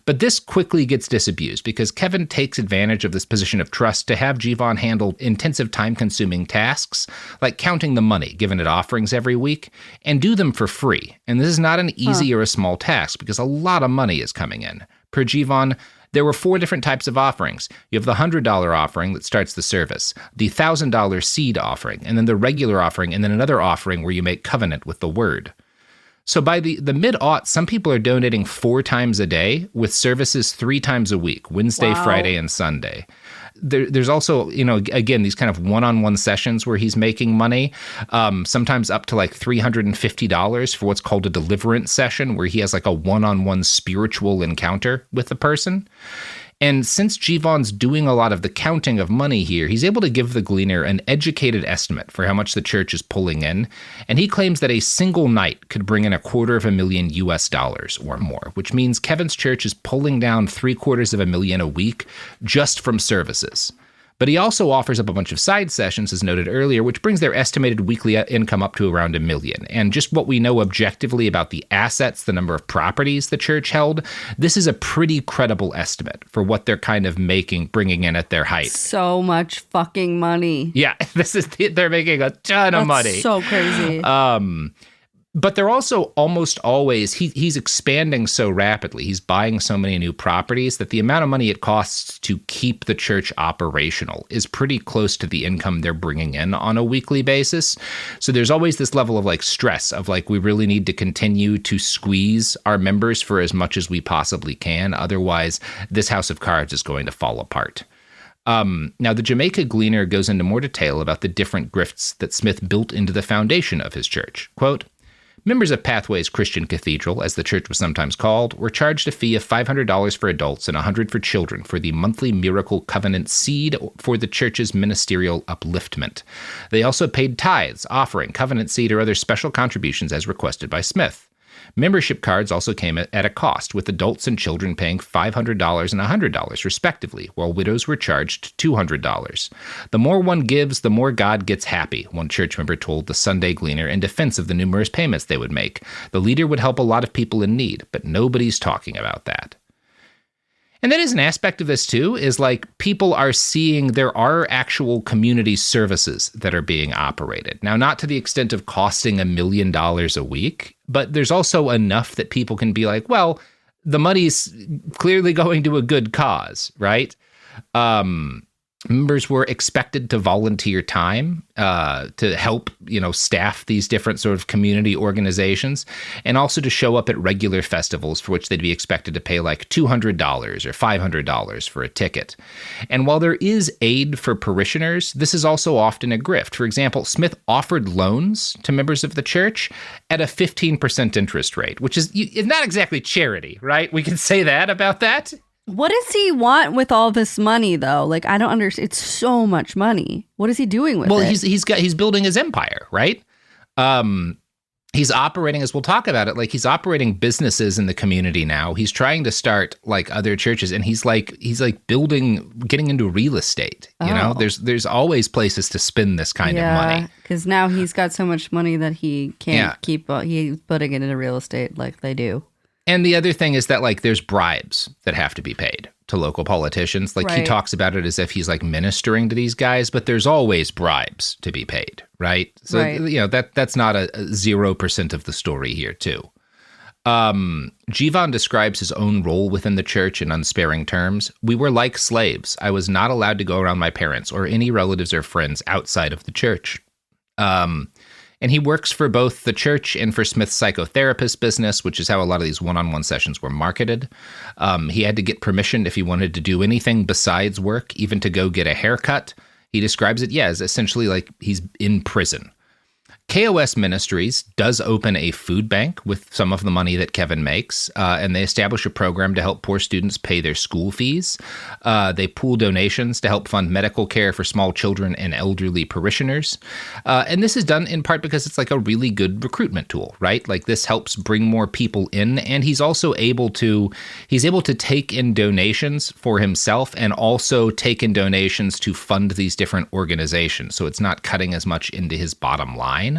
But this quickly gets disabused because Kevin takes advantage of this position of trust to have Jevon handle intensive time-consuming tasks, like counting the money given at offerings every week, and do them for free. And this is not an easy or a small task because a lot of money is coming in. Per Jevon, there were 4 different types of offerings. You have the $100 offering that starts the service, the $1,000 seed offering, and then the regular offering, and then another offering where you make covenant with the word. So by the mid-aughts, some people are donating 4 times a day with services 3 times a week, Wednesday, Friday, and Sunday. There's also, again, these kind of one-on-one sessions where he's making money, sometimes up to like $350 for what's called a deliverance session, where he has like a one-on-one spiritual encounter with the person. And since Jevon's doing a lot of the counting of money here, he's able to give the Gleaner an educated estimate for how much the church is pulling in. And he claims that a single night could bring in $250,000 US or more, which means Kevin's church is pulling down $750,000 a week just from services. But he also offers up a bunch of side sessions, as noted earlier, which brings their estimated weekly income up to around $1 million. And just what we know objectively about the assets, the number of properties the church held, this is a pretty credible estimate for what they're kind of bringing in at their height. So much fucking money. Yeah, they're making a ton of money. So crazy. But they're also almost always, he's expanding so rapidly, he's buying so many new properties that the amount of money it costs to keep the church operational is pretty close to the income they're bringing in on a weekly basis. So there's always this level of like stress of like, we really need to continue to squeeze our members for as much as we possibly can. Otherwise, this house of cards is going to fall apart. Now, the Jamaica Gleaner goes into more detail about the different grifts that Smith built into the foundation of his church. Quote, members of Pathways Christian Cathedral, as the church was sometimes called, were charged a fee of $500 for adults and $100 for children for the monthly Miracle Covenant seed for the church's ministerial upliftment. They also paid tithes, offering, covenant seed, or other special contributions as requested by Smith. Membership cards also came at a cost, with adults and children paying $500 and $100 respectively, while widows were charged $200. The more one gives, the more God gets happy, one church member told the Sunday Gleaner in defense of the numerous payments they would make. The leader would help a lot of people in need, but nobody's talking about that. And that is an aspect of this too, is like people are seeing there are actual community services that are being operated. Now, not to the extent of costing $1 million a week, but there's also enough that people can be like, well, the money's clearly going to a good cause, right? Members were expected to volunteer time to help, staff these different sort of community organizations, and also to show up at regular festivals for which they'd be expected to pay like $200 or $500 for a ticket. And while there is aid for parishioners, this is also often a grift. For example, Smith offered loans to members of the church at a 15% interest rate, which is not exactly charity, right? We can say that about that. What does he want with all this money, though? Like, I don't understand. It's so much money. What is he doing with it? Well, he's building his empire, right? He's operating, as we'll talk about it, like he's operating businesses in the community now. He's trying to start like other churches, and he's getting into real estate. You know, there's always places to spend this kind of money. Because now he's got so much money that he can't keep. He's putting it into real estate like they do. And the other thing is that, like, there's bribes that have to be paid to local politicians. Like, he talks about it as if he's, like, ministering to these guys, but there's always bribes to be paid, right? So, that's not a 0% of the story here, too. Jevon describes his own role within the church in unsparing terms. We were like slaves. I was not allowed to go around my parents or any relatives or friends outside of the church. And he works for both the church and for Smith's psychotherapist business, which is how a lot of these one-on-one sessions were marketed. He had to get permission if he wanted to do anything besides work, even to go get a haircut. He describes it, as essentially like he's in prison. KOS Ministries does open a food bank with some of the money that Kevin makes, and they establish a program to help poor students pay their school fees. They pool donations to help fund medical care for small children and elderly parishioners. And this is done in part because it's like a really good recruitment tool, right? Like this helps bring more people in, and he's also able to take in donations for himself and also take in donations to fund these different organizations. So it's not cutting as much into his bottom line.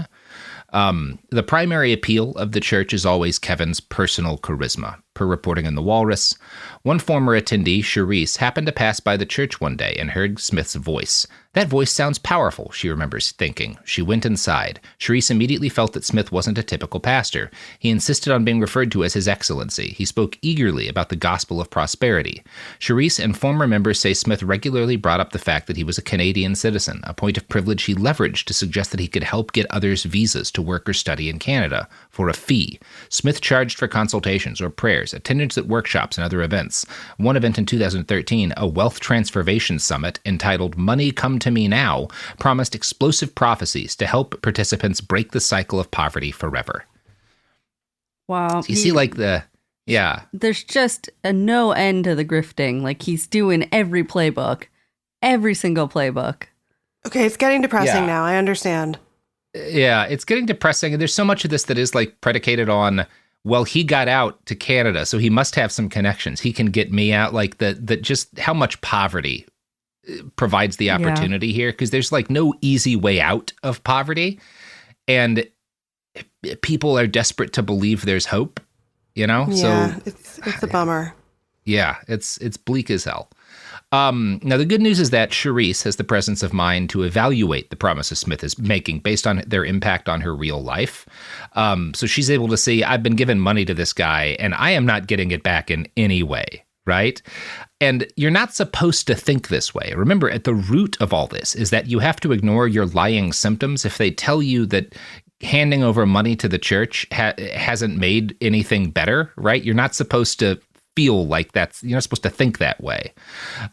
The primary appeal of the church is always Kevin's personal charisma. Per reporting in The Walrus, one former attendee, Charisse, happened to pass by the church one day and heard Smith's voice. That voice sounds powerful, she remembers thinking. She went inside. Charisse immediately felt that Smith wasn't a typical pastor. He insisted on being referred to as His Excellency. He spoke eagerly about the gospel of prosperity. Charisse and former members say Smith regularly brought up the fact that he was a Canadian citizen, a point of privilege he leveraged to suggest that he could help get others visas to work or study in Canada for a fee. Smith charged for consultations or prayers, attendance at workshops and other events. One event in 2013, a wealth transformation summit entitled Money Come to Me Now, promised explosive prophecies to help participants break the cycle of poverty forever. Wow. So you see like there's just no end to the grifting. Like he's doing every single playbook. Okay, it's getting depressing now. I understand. Yeah, it's getting depressing. And there's so much of this that is like predicated on, well, he got out to Canada, so he must have some connections. He can get me out. Like that just how much poverty provides the opportunity here, because there's like no easy way out of poverty. And people are desperate to believe there's hope, Yeah, so it's a bummer. Yeah, it's bleak as hell. Now, the good news is that Charisse has the presence of mind to evaluate the promises Smith is making based on their impact on her real life. So she's able to see, I've been given money to this guy, and I am not getting it back in any way, right? And you're not supposed to think this way. Remember, at the root of all this is that you have to ignore your lying symptoms if they tell you that handing over money to the church hasn't made anything better, right? You're not supposed to feel like you're not supposed to think that way.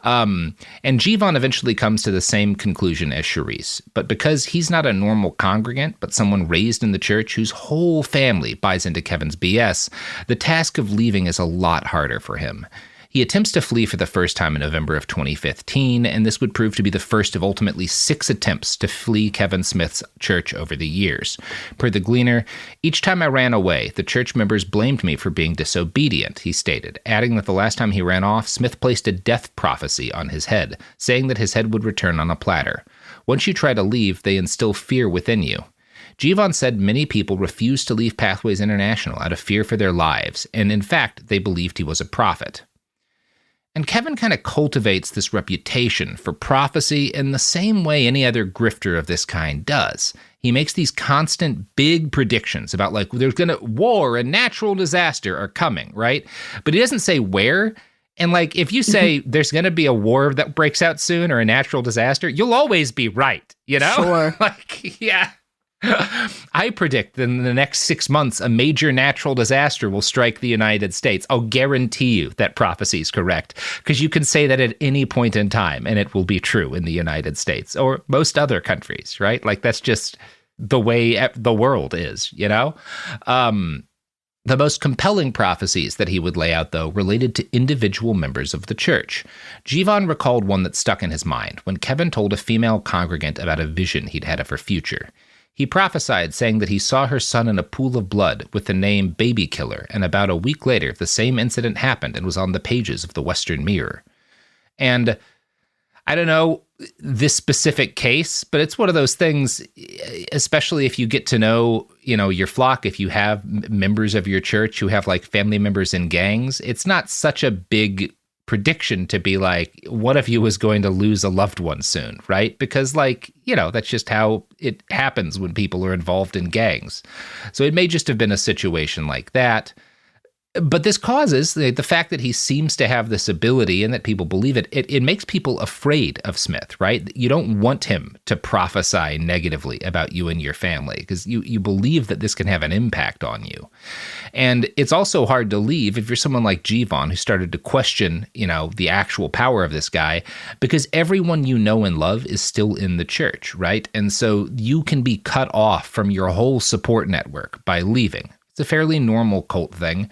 And Jivan eventually comes to the same conclusion as Charisse, but because he's not a normal congregant, but someone raised in the church whose whole family buys into Kevin's BS, the task of leaving is a lot harder for him. He attempts to flee for the first time in November of 2015, and this would prove to be the first of ultimately 6 attempts to flee Kevin Smith's church over the years. Per the Gleaner, each time I ran away, the church members blamed me for being disobedient, he stated, adding that the last time he ran off, Smith placed a death prophecy on his head, saying that his head would return on a platter. Once you try to leave, they instill fear within you. Jivan said many people refused to leave Pathways International out of fear for their lives, and in fact, they believed he was a prophet. And Kevin kind of cultivates this reputation for prophecy in the same way any other grifter of this kind does. He makes these constant big predictions about like war and natural disaster are coming, right? But he doesn't say where. And like if you say there's going to be a war that breaks out soon or a natural disaster, you'll always be right, Sure. Like, yeah. I predict that in the next 6 months, a major natural disaster will strike the United States. I'll guarantee you that prophecy is correct, because you can say that at any point in time, and it will be true in the United States or most other countries, right? Like that's just the way the world is, The most compelling prophecies that he would lay out, though, related to individual members of the church. Jivan recalled one that stuck in his mind when Kevin told a female congregant about a vision he'd had of her future. He prophesied, saying that he saw her son in a pool of blood with the name Baby Killer, and about a week later, the same incident happened and was on the pages of the Western Mirror. And I don't know this specific case, but it's one of those things, especially if you get to know, your flock, if you have members of your church who have like family members in gangs, it's not such a big prediction to be like, what if you was going to lose a loved one soon, right? Because that's just how it happens when people are involved in gangs. So it may just have been a situation like that. But this causes the fact that he seems to have this ability and that people believe it makes people afraid of Smith, right? You don't want him to prophesy negatively about you and your family because you believe that this can have an impact on you. And it's also hard to leave if you're someone like Jevon who started to question, the actual power of this guy because everyone you know and love is still in the church, right? And so you can be cut off from your whole support network by leaving. It's a fairly normal cult thing.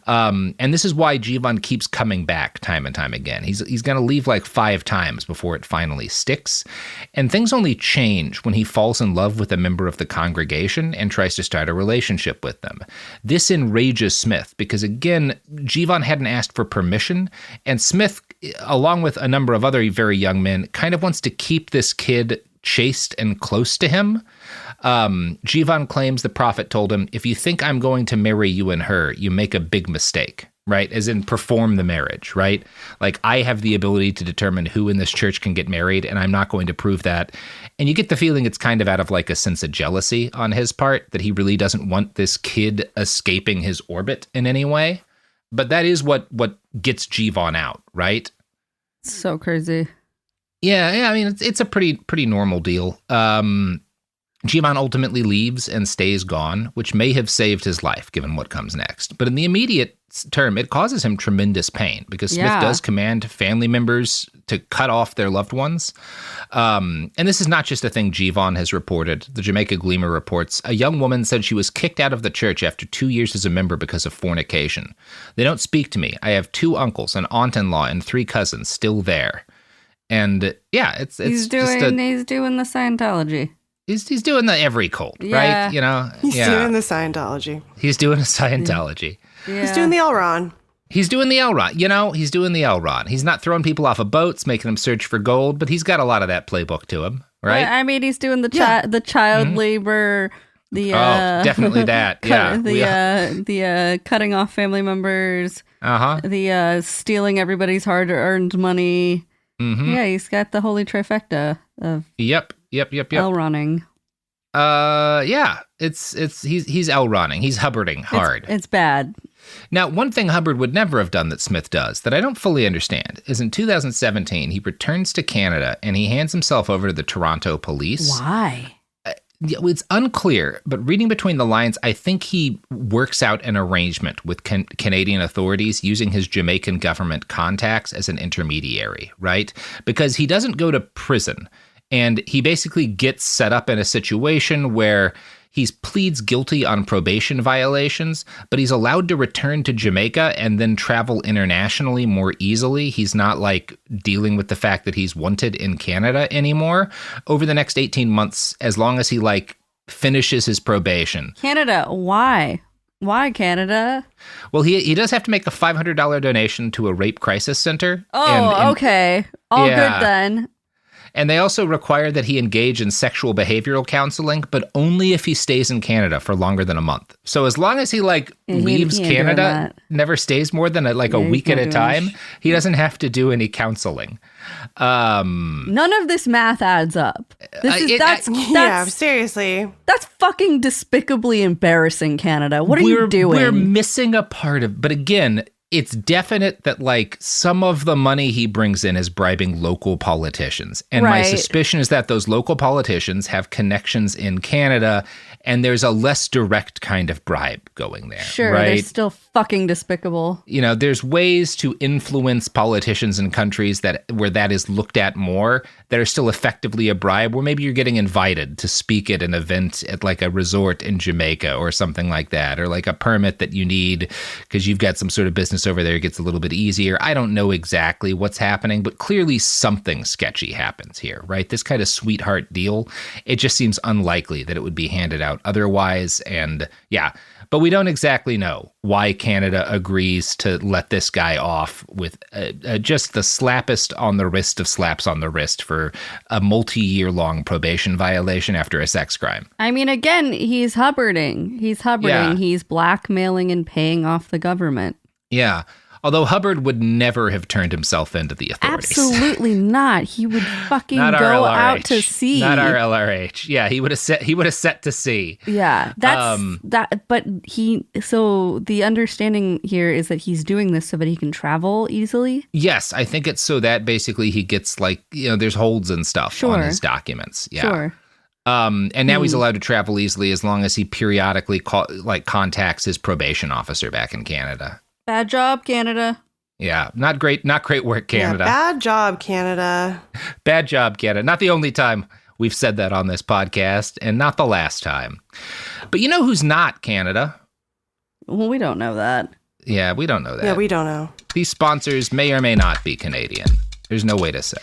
And this is why Jevon keeps coming back time and time again. He's going to leave like 5 times before it finally sticks. And things only change when he falls in love with a member of the congregation and tries to start a relationship with them. This enrages Smith because, again, Jevon hadn't asked for permission. And Smith, along with a number of other very young men, kind of wants to keep this kid chaste and close to him. Jevon claims the prophet told him, if you think I'm going to marry you and her, you make a big mistake, right? As in perform the marriage, right? Like I have the ability to determine who in this church can get married, and I'm not going to prove that. And you get the feeling it's kind of out of like a sense of jealousy on his part, that he really doesn't want this kid escaping his orbit in any way. But that is what gets Jevon out, right? So crazy. Yeah. I mean, it's a pretty normal deal. Jevon ultimately leaves and stays gone, which may have saved his life, given what comes next. But in the immediate term, it causes him tremendous pain because Smith does command family members to cut off their loved ones. And this is not just a thing Jevon has reported. The Jamaica Gleamer reports, a young woman said she was kicked out of the church after 2 years as a member because of fornication. They don't speak to me. I have 2 uncles, an aunt-in-law, and 3 cousins still there. And yeah, he's doing the Scientology. He's doing the every cult, right? He's doing the Scientology. He's doing a Scientology. Yeah. He's doing the Elron. He's doing the Elron. He's doing the Elron. He's not throwing people off of boats, making them search for gold, but he's got a lot of that playbook to him, right? I mean, he's doing the child labor. Definitely that. The cutting off family members. The stealing everybody's hard-earned money. Mm-hmm. Yeah, he's got the holy trifecta of Yep. Elroning. He's Elroning. He's Hubbarding hard. It's bad. Now, one thing Hubbard would never have done that Smith does that I don't fully understand is in 2017, he returns to Canada and he hands himself over to the Toronto police. Why? It's unclear, but reading between the lines, I think he works out an arrangement with Canadian authorities using his Jamaican government contacts as an intermediary, right? Because he doesn't go to prison. And he basically gets set up in a situation where he pleads guilty on probation violations, but he's allowed to return to Jamaica and then travel internationally more easily. He's not like dealing with the fact that he's wanted in Canada anymore over the next 18 months, as long as he finishes his probation. Canada, why? Why Canada? Well, he does have to make a $500 donation to a rape crisis center. Oh, okay. All good then. And they also require that he engage in sexual behavioral counseling, but only if he stays in Canada for longer than a month. So as long as he leaves Canada, never stays more than a week at a time, he doesn't have to do any counseling. None of this math adds up. Seriously. That's fucking despicably embarrassing, Canada. What are you doing? We're missing a part of, but again, it's definite that some of the money he brings in is bribing local politicians. And my suspicion is that those local politicians have connections in Canada and there's a less direct kind of bribe going there. Sure, right? They're still fucking despicable. There's ways to influence politicians in countries where that is looked at more that are still effectively a bribe, where maybe you're getting invited to speak at an event at a resort in Jamaica or something like that, or a permit that you need because you've got some sort of business over there. It gets a little bit easier. I don't know exactly what's happening, but clearly something sketchy happens here, right? This kind of sweetheart deal, it just seems unlikely that it would be handed out otherwise. And but we don't exactly know why Canada agrees to let this guy off with just the slappest on the wrist of slaps on the wrist for a multi-year-long probation violation after a sex crime. I mean, again, he's Hubbarding. He's blackmailing and paying off the government. Yeah. Although Hubbard would never have turned himself into the authorities. Absolutely not. He would fucking Not our go LRH. out to sea. Not our LRH. Yeah, he would have set to sea. Yeah, that's that. But so the understanding here is that he's doing this so that he can travel easily. Yes, I think it's so that basically he gets like, there's holds and stuff on his documents. Yeah. Sure. And now he's allowed to travel easily as long as he periodically contacts his probation officer back in Canada. Bad job, Canada. Yeah, not great work, Canada. Yeah, bad job, Canada. Bad job, Canada. Not the only time we've said that on this podcast, and not the last time. But you know who's not Canada? Well, we don't know that. Yeah, we don't know that. Yeah, we don't know. These sponsors may or may not be Canadian. There's no way to say.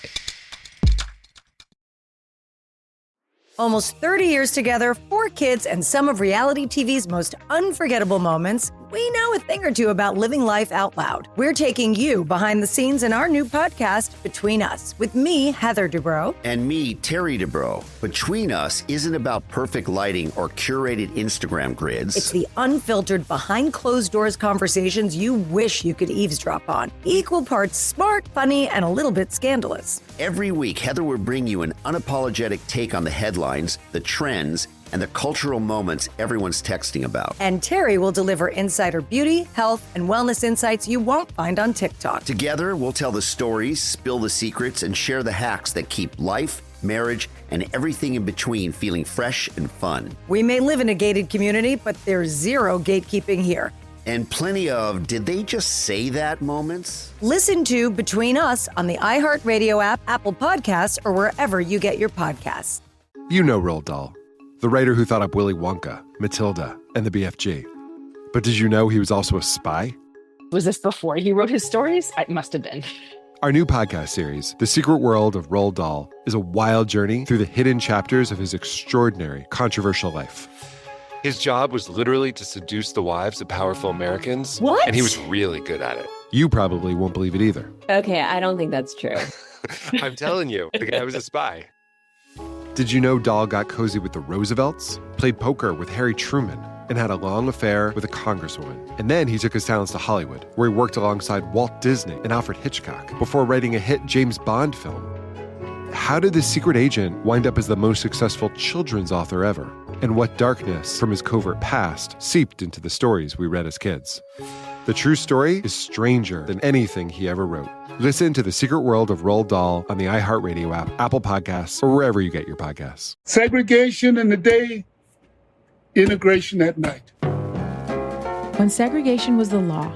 Almost 30 years together, 4 kids, and some of reality TV's most unforgettable moments, we know a thing or two about living life out loud. We're taking you behind the scenes in our new podcast, Between Us, with me, Heather Dubrow. And me, Terry Dubrow. Between Us isn't about perfect lighting or curated Instagram grids. It's the unfiltered, behind-closed-doors conversations you wish you could eavesdrop on. Equal parts smart, funny, and a little bit scandalous. Every week, Heather will bring you an unapologetic take on the headlines, the trends, and the cultural moments everyone's texting about. And Terry will deliver insider beauty, health, and wellness insights you won't find on TikTok. Together, we'll tell the stories, spill the secrets, and share the hacks that keep life, marriage, and everything in between feeling fresh and fun. We may live in a gated community, but there's zero gatekeeping here. And plenty of, did they just say that moments? Listen to Between Us on the iHeartRadio app, Apple Podcasts, or wherever you get your podcasts. You know Roald Dahl, the writer who thought up Willy Wonka, Matilda, and the BFG. But did you know he was also a spy? Was this before he wrote his stories? It must have been. Our new podcast series, The Secret World of Roald Dahl, is a wild journey through the hidden chapters of his extraordinary, controversial life. His job was literally to seduce the wives of powerful Americans. What? And he was really good at it. You probably won't believe it either. Okay, I don't think that's true. I'm telling you, the guy was a spy. Did you know Dahl got cozy with the Roosevelts, played poker with Harry Truman, and had a long affair with a congresswoman? And then he took his talents to Hollywood, where he worked alongside Walt Disney and Alfred Hitchcock before writing a hit James Bond film. How did this secret agent wind up as the most successful children's author ever? And what darkness from his covert past seeped into the stories we read as kids? The true story is stranger than anything he ever wrote. Listen to The Secret World of Roald Dahl on the iHeartRadio app, Apple Podcasts, or wherever you get your podcasts. Segregation in the day, integration at night. When segregation was the law,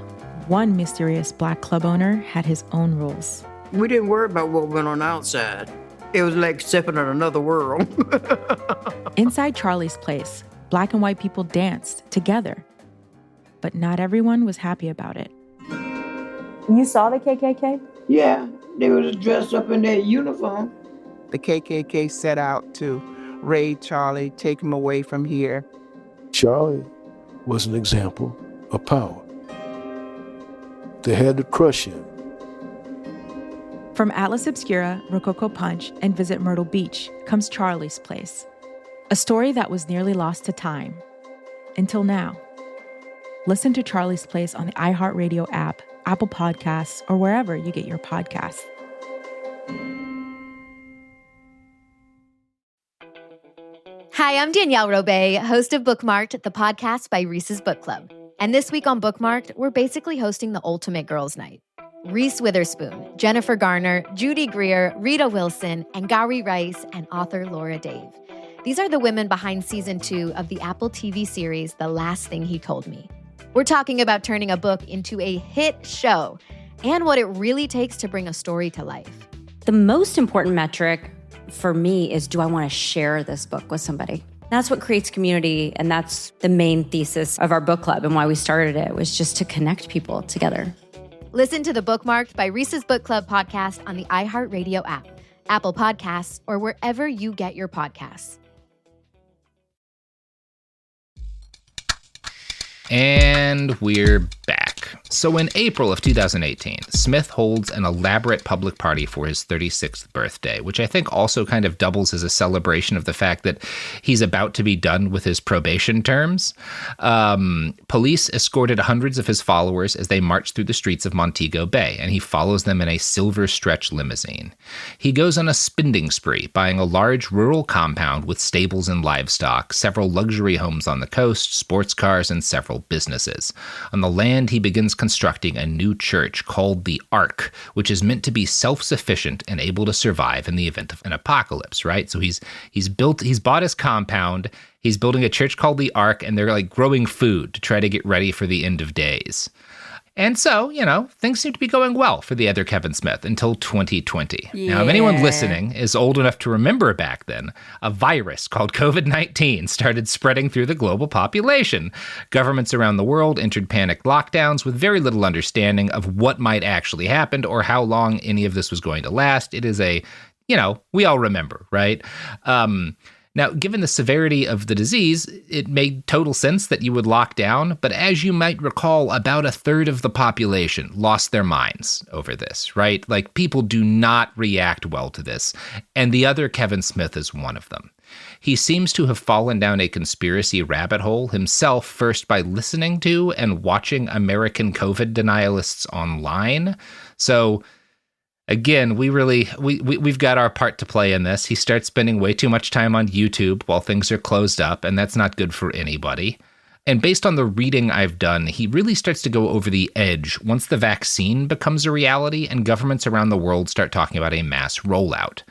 one mysterious black club owner had his own rules. We didn't worry about what went on outside. It was like stepping in another world. Inside Charlie's place, black and white people danced together. But not everyone was happy about it. You saw the KKK? Yeah, they was dressed up in their uniform. The KKK set out to raid Charlie, take him away from here. Charlie was an example of power. They had to crush him. From Atlas Obscura, Rococo Punch, and Visit Myrtle Beach comes Charlie's Place. A story that was nearly lost to time. Until now. Listen to Charlie's Place on the iHeartRadio app, Apple Podcasts, or wherever you get your podcasts. Hi, I'm Danielle Robay, host of Bookmarked, the podcast by Reese's Book Club. And this week on Bookmarked, we're basically hosting the ultimate girls' night. Reese Witherspoon, Jennifer Garner, Judy Greer, Rita Wilson, and Gary Rice, and author Laura Dave. These are the women behind season 2 of the Apple TV series, The Last Thing He Told Me. We're talking about turning a book into a hit show and what it really takes to bring a story to life. The most important metric for me is, do I want to share this book with somebody? That's what creates community, and that's the main thesis of our book club and why we started it, was just to connect people together. Listen to the Bookmarked by Reese's Book Club podcast on the iHeartRadio app, Apple Podcasts, or wherever you get your podcasts. And we're back. So in April of 2018, Smith holds an elaborate public party for his 36th birthday, which I think also kind of doubles as a celebration of the fact that he's about to be done with his probation terms. Police escorted hundreds of his followers as they marched through the streets of Montego Bay, and he follows them in a silver stretch limousine. He goes on a spending spree, buying a large rural compound with stables and livestock, several luxury homes on the coast, sports cars, and several businesses. On the land, he begins constructing a new church called the Ark, which is meant to be self-sufficient and able to survive in the event of an apocalypse, right? So he's bought his compound, he's building a church called the Ark, and they're like growing food to try to get ready for the end of days. And so, things seem to be going well for the other Kevin Smith until 2020. Yeah. Now, if anyone listening is old enough to remember back then, a virus called COVID-19 started spreading through the global population. Governments around the world entered panicked lockdowns with very little understanding of what might actually happen or how long any of this was going to last. It is we all remember, right? Now, given the severity of the disease, it made total sense that you would lock down, but as you might recall, about a third of the population lost their minds over this, right? Like, people do not react well to this, and the other Kevin Smith is one of them. He seems to have fallen down a conspiracy rabbit hole himself, first by listening to and watching American COVID denialists online. So again, we've got our part to play in this. He starts spending way too much time on YouTube while things are closed up, and that's not good for anybody. And based on the reading I've done, he really starts to go over the edge once the vaccine becomes a reality and governments around the world start talking about a mass rollout.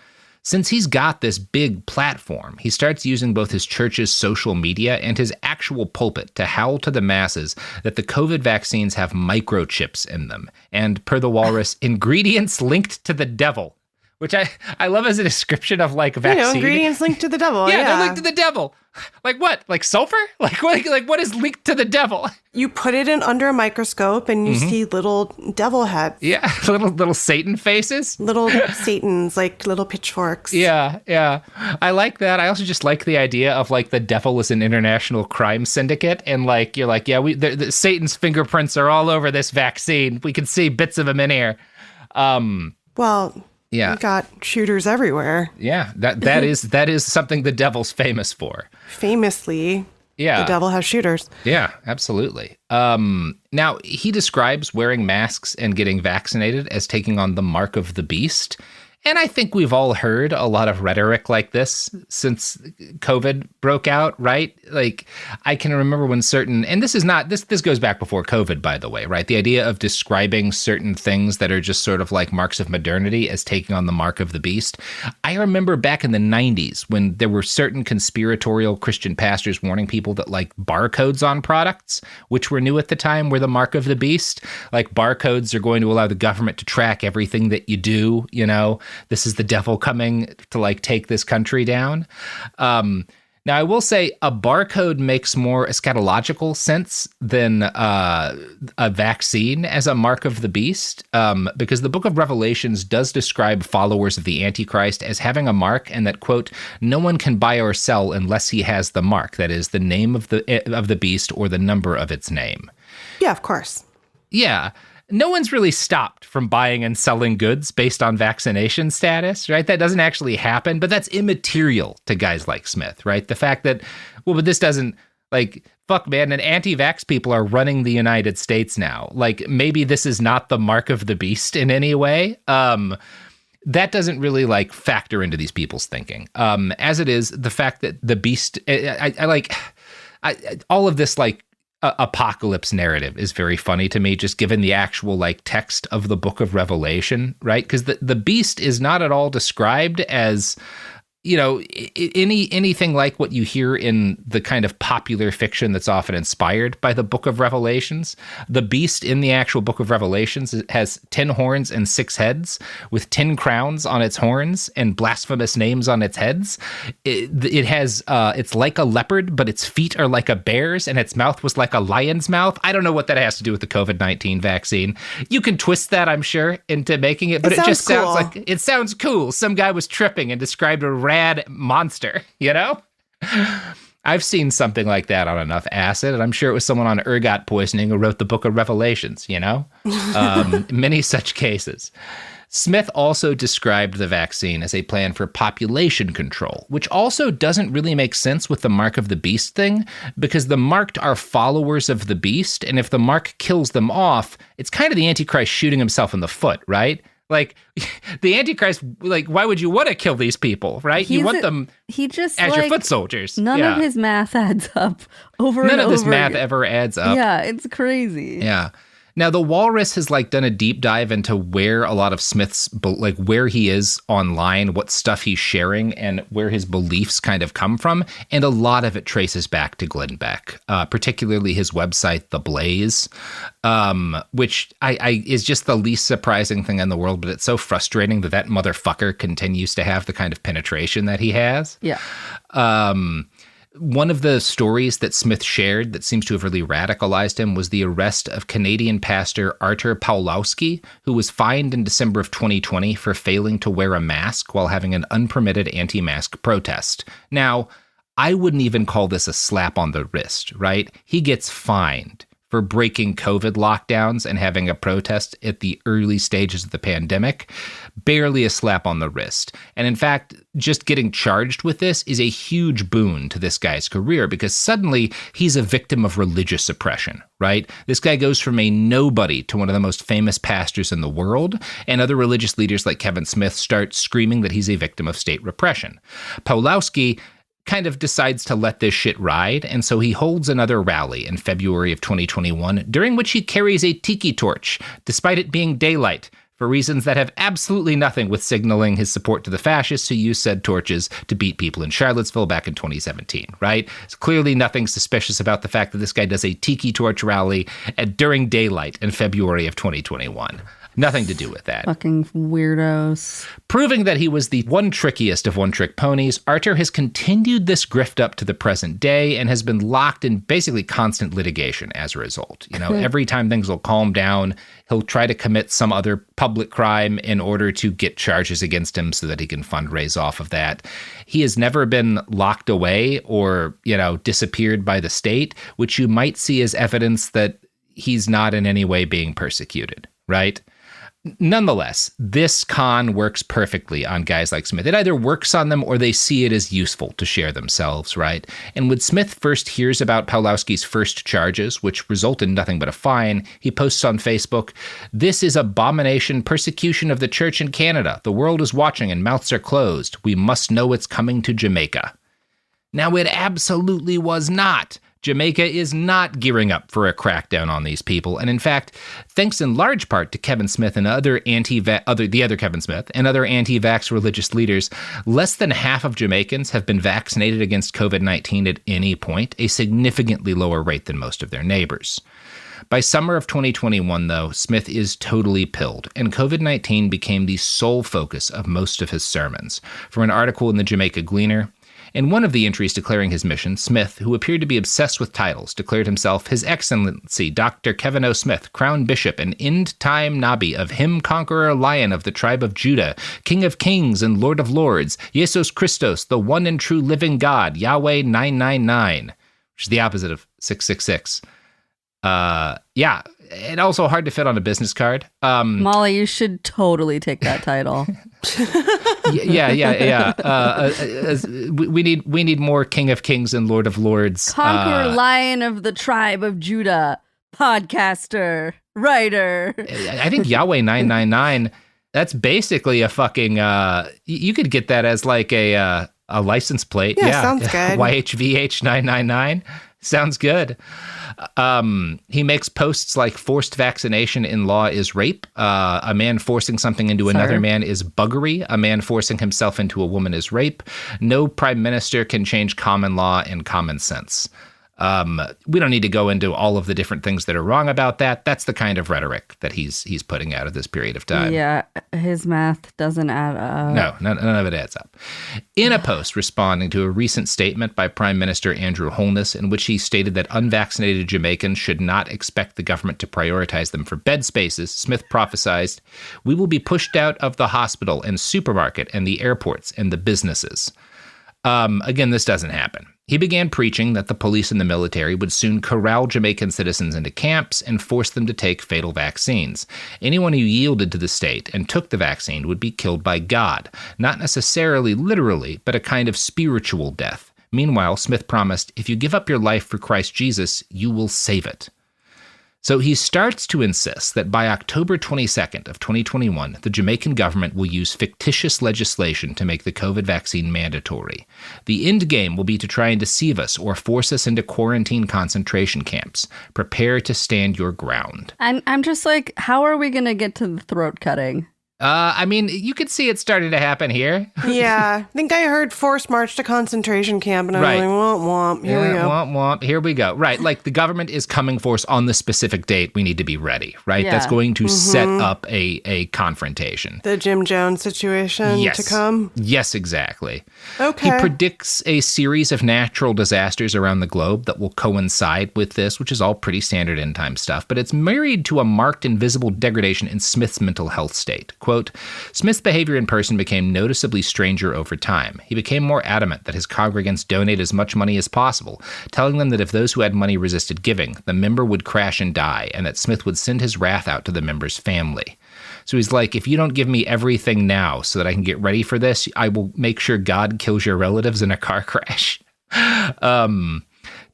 Since he's got this big platform, he starts using both his church's social media and his actual pulpit to howl to the masses that the COVID vaccines have microchips in them, and, per the walrus, ingredients linked to the devil, which I love as a description of, like, vaccine. Ingredients linked to the devil. Yeah, they're linked to the devil. Like what? Like sulfur? Like what is linked to the devil? You put it in under a microscope and you see little devil heads. Yeah, little Satan faces. Little Satans, like little pitchforks. Yeah. I like that. I also just like the idea of, like, the devil is an international crime syndicate, and, like, you're like, yeah, Satan's fingerprints are all over this vaccine. We can see bits of him in here. Well, yeah, you got shooters everywhere. Yeah, that is something the devil's famous for. Famously, yeah, the devil has shooters. Yeah, absolutely. Now, he describes wearing masks and getting vaccinated as taking on the mark of the beast. And I think we've all heard a lot of rhetoric like this since COVID broke out, right? Like, I can remember when certain, and this goes back before COVID, by the way, right? The idea of describing certain things that are just sort of like marks of modernity as taking on the mark of the beast. I remember back in the 90s when there were certain conspiratorial Christian pastors warning people that, like, barcodes on products, which were new at the time, were the mark of the beast. Like, barcodes are going to allow the government to track everything that you do, This is the devil coming to, like, take this country down. Now, I will say a barcode makes more eschatological sense than a vaccine as a mark of the beast, because the book of Revelations does describe followers of the Antichrist as having a mark, and that, quote, no one can buy or sell unless he has the mark, that is, the name of the beast or the number of its name. Yeah, of course. Yeah. No one's really stopped from buying and selling goods based on vaccination status, right? That doesn't actually happen, but that's immaterial to guys like Smith, right? The fact that, but this doesn't, like, fuck, man, and anti-vax people are running the United States now. Like, maybe this is not the mark of the beast in any way. That doesn't really, like, factor into these people's thinking. As it is, the fact that the beast, all of this, like, apocalypse narrative is very funny to me, just given the actual, like, text of the book of Revelation, right? Because the beast is not at all described as, anything like what you hear in the kind of popular fiction that's often inspired by the book of Revelations. The beast in the actual book of Revelations has 10 horns and 6 heads with 10 crowns on its horns and blasphemous names on its heads. It has, it's like a leopard, but its feet are like a bear's and its mouth was like a lion's mouth. I don't know what that has to do with the COVID-19 vaccine. You can twist that, I'm sure, into making it, but it just sounds like, it sounds cool. Some guy was tripping and described a rad monster, I I've seen something like that on enough acid, and I'm sure it was someone on ergot poisoning who wrote the Book of Revelations, many such cases. Smith also described the vaccine as a plan for population control, which also doesn't really make sense with the mark of the beast thing, because the marked are followers of the beast, and if the mark kills them off, it's kind of the Antichrist shooting himself in the foot, right? Like, the Antichrist, like, why would you want to kill these people, right? You want them as your foot soldiers. None of his math adds up over and over. None of this math ever adds up. Yeah, it's crazy. Yeah. Now, the Walrus has done a deep dive into where a lot of Smith's, where he is online, what stuff he's sharing, and where his beliefs kind of come from. And a lot of it traces back to Glenn Beck, particularly his website, The Blaze, which is just the least surprising thing in the world. But it's so frustrating that motherfucker continues to have the kind of penetration that he has. Yeah. One of the stories that Smith shared that seems to have really radicalized him was the arrest of Canadian pastor Artur Pawlowski, who was fined in December of 2020 for failing to wear a mask while having an unpermitted anti-mask protest. Now, I wouldn't even call this a slap on the wrist, right? He gets fined for breaking COVID lockdowns and having a protest at the early stages of the pandemic. Barely a slap on the wrist. And in fact, just getting charged with this is a huge boon to this guy's career, because suddenly he's a victim of religious oppression, right? This guy goes from a nobody to one of the most famous pastors in the world, and other religious leaders like Kevin Smith start screaming that he's a victim of state repression. Pawlowski kind of decides to let this shit ride, and so he holds another rally in February of 2021, during which he carries a tiki torch, despite it being daylight, for reasons that have absolutely nothing with signaling his support to the fascists who used said torches to beat people in Charlottesville back in 2017, right? It's clearly nothing suspicious about the fact that this guy does a tiki torch rally during daylight in February of 2021. Nothing to do with that. Fucking weirdos. Proving that he was the one trickiest of one-trick ponies, Artur has continued this grift up to the present day and has been locked in basically constant litigation as a result. Every time things will calm down, he'll try to commit some other public crime in order to get charges against him so that he can fundraise off of that. He has never been locked away or, disappeared by the state, which you might see as evidence that he's not in any way being persecuted, right? Nonetheless, this con works perfectly on guys like Smith. It either works on them or they see it as useful to share themselves, right? And when Smith first hears about Pawlowski's first charges, which result in nothing but a fine, he posts on Facebook, "This is abomination, persecution of the church in Canada. The world is watching and mouths are closed. We must know it's coming to Jamaica." Now, it absolutely was not. Jamaica is not gearing up for a crackdown on these people, and in fact, thanks in large part to Kevin Smith and other Kevin Smith and other anti-vax religious leaders, less than half of Jamaicans have been vaccinated against COVID-19 at any point, a significantly lower rate than most of their neighbors. By summer of 2021, though, Smith is totally pilled, and COVID-19 became the sole focus of most of his sermons. From an article in the Jamaica Gleaner, in one of the entries declaring his mission, Smith, who appeared to be obsessed with titles, declared himself His Excellency Dr. Kevin O. Smith, Crown Bishop and End-Time Nabi of Him Conqueror Lion of the Tribe of Judah, King of Kings and Lord of Lords, Jesus Christos, the one and true living God, Yahweh 999, which is the opposite of 666. Yeah, and also hard to fit on a business card. Molly, you should totally take that title. Yeah. We need more King of Kings and Lord of Lords. Conqueror Lion of the Tribe of Judah, podcaster, writer. I think Yahweh 999. That's basically a fucking. You could get that as like a license plate. Yeah, sounds good. YHVH 999. Sounds good. He makes posts like forced vaccination in law is rape. A man forcing something into another man is buggery. A man forcing himself into a woman is rape. No prime minister can change common law and common sense. We don't need to go into all of the different things that are wrong about that. That's the kind of rhetoric that he's putting out at this period of time. Yeah, his math doesn't add up. No, none of it adds up. In a post responding to a recent statement by Prime Minister Andrew Holness, in which he stated that unvaccinated Jamaicans should not expect the government to prioritize them for bed spaces, Smith prophesied, "We will be pushed out of the hospital and supermarket and the airports and the businesses." Again, this doesn't happen. He began preaching that the police and the military would soon corral Jamaican citizens into camps and force them to take fatal vaccines. Anyone who yielded to the state and took the vaccine would be killed by God, not necessarily literally, but a kind of spiritual death. Meanwhile, Smith promised, if you give up your life for Christ Jesus, you will save it. So he starts to insist that by October 22nd of 2021, the Jamaican government will use fictitious legislation to make the COVID vaccine mandatory. The end game will be to try and deceive us or force us into quarantine concentration camps. Prepare to stand your ground. I'm just like, how are we going to get to the throat cutting? I mean, you could see it starting to happen here. Yeah. I think I heard forced march to concentration camp, and I'm Right. like, womp womp. Here we go. Womp, womp. Here we go. Right. Like the government is coming for us on the specific date. We need to be ready. Right. Yeah. That's going to set Mhm. up a confrontation. The Jim Jones situation Yes. to come. Yes, exactly. Okay. He predicts a series of natural disasters around the globe that will coincide with this, which is all pretty standard end time stuff, but it's married to a marked and visible degradation in Smith's mental health state. Quote, Smith's behavior in person became noticeably stranger over time. He became more adamant that his congregants donate as much money as possible, telling them that if those who had money resisted giving, the member would crash and die, and that Smith would send his wrath out to the member's family. So he's like, if you don't give me everything now so that I can get ready for this, I will make sure God kills your relatives in a car crash.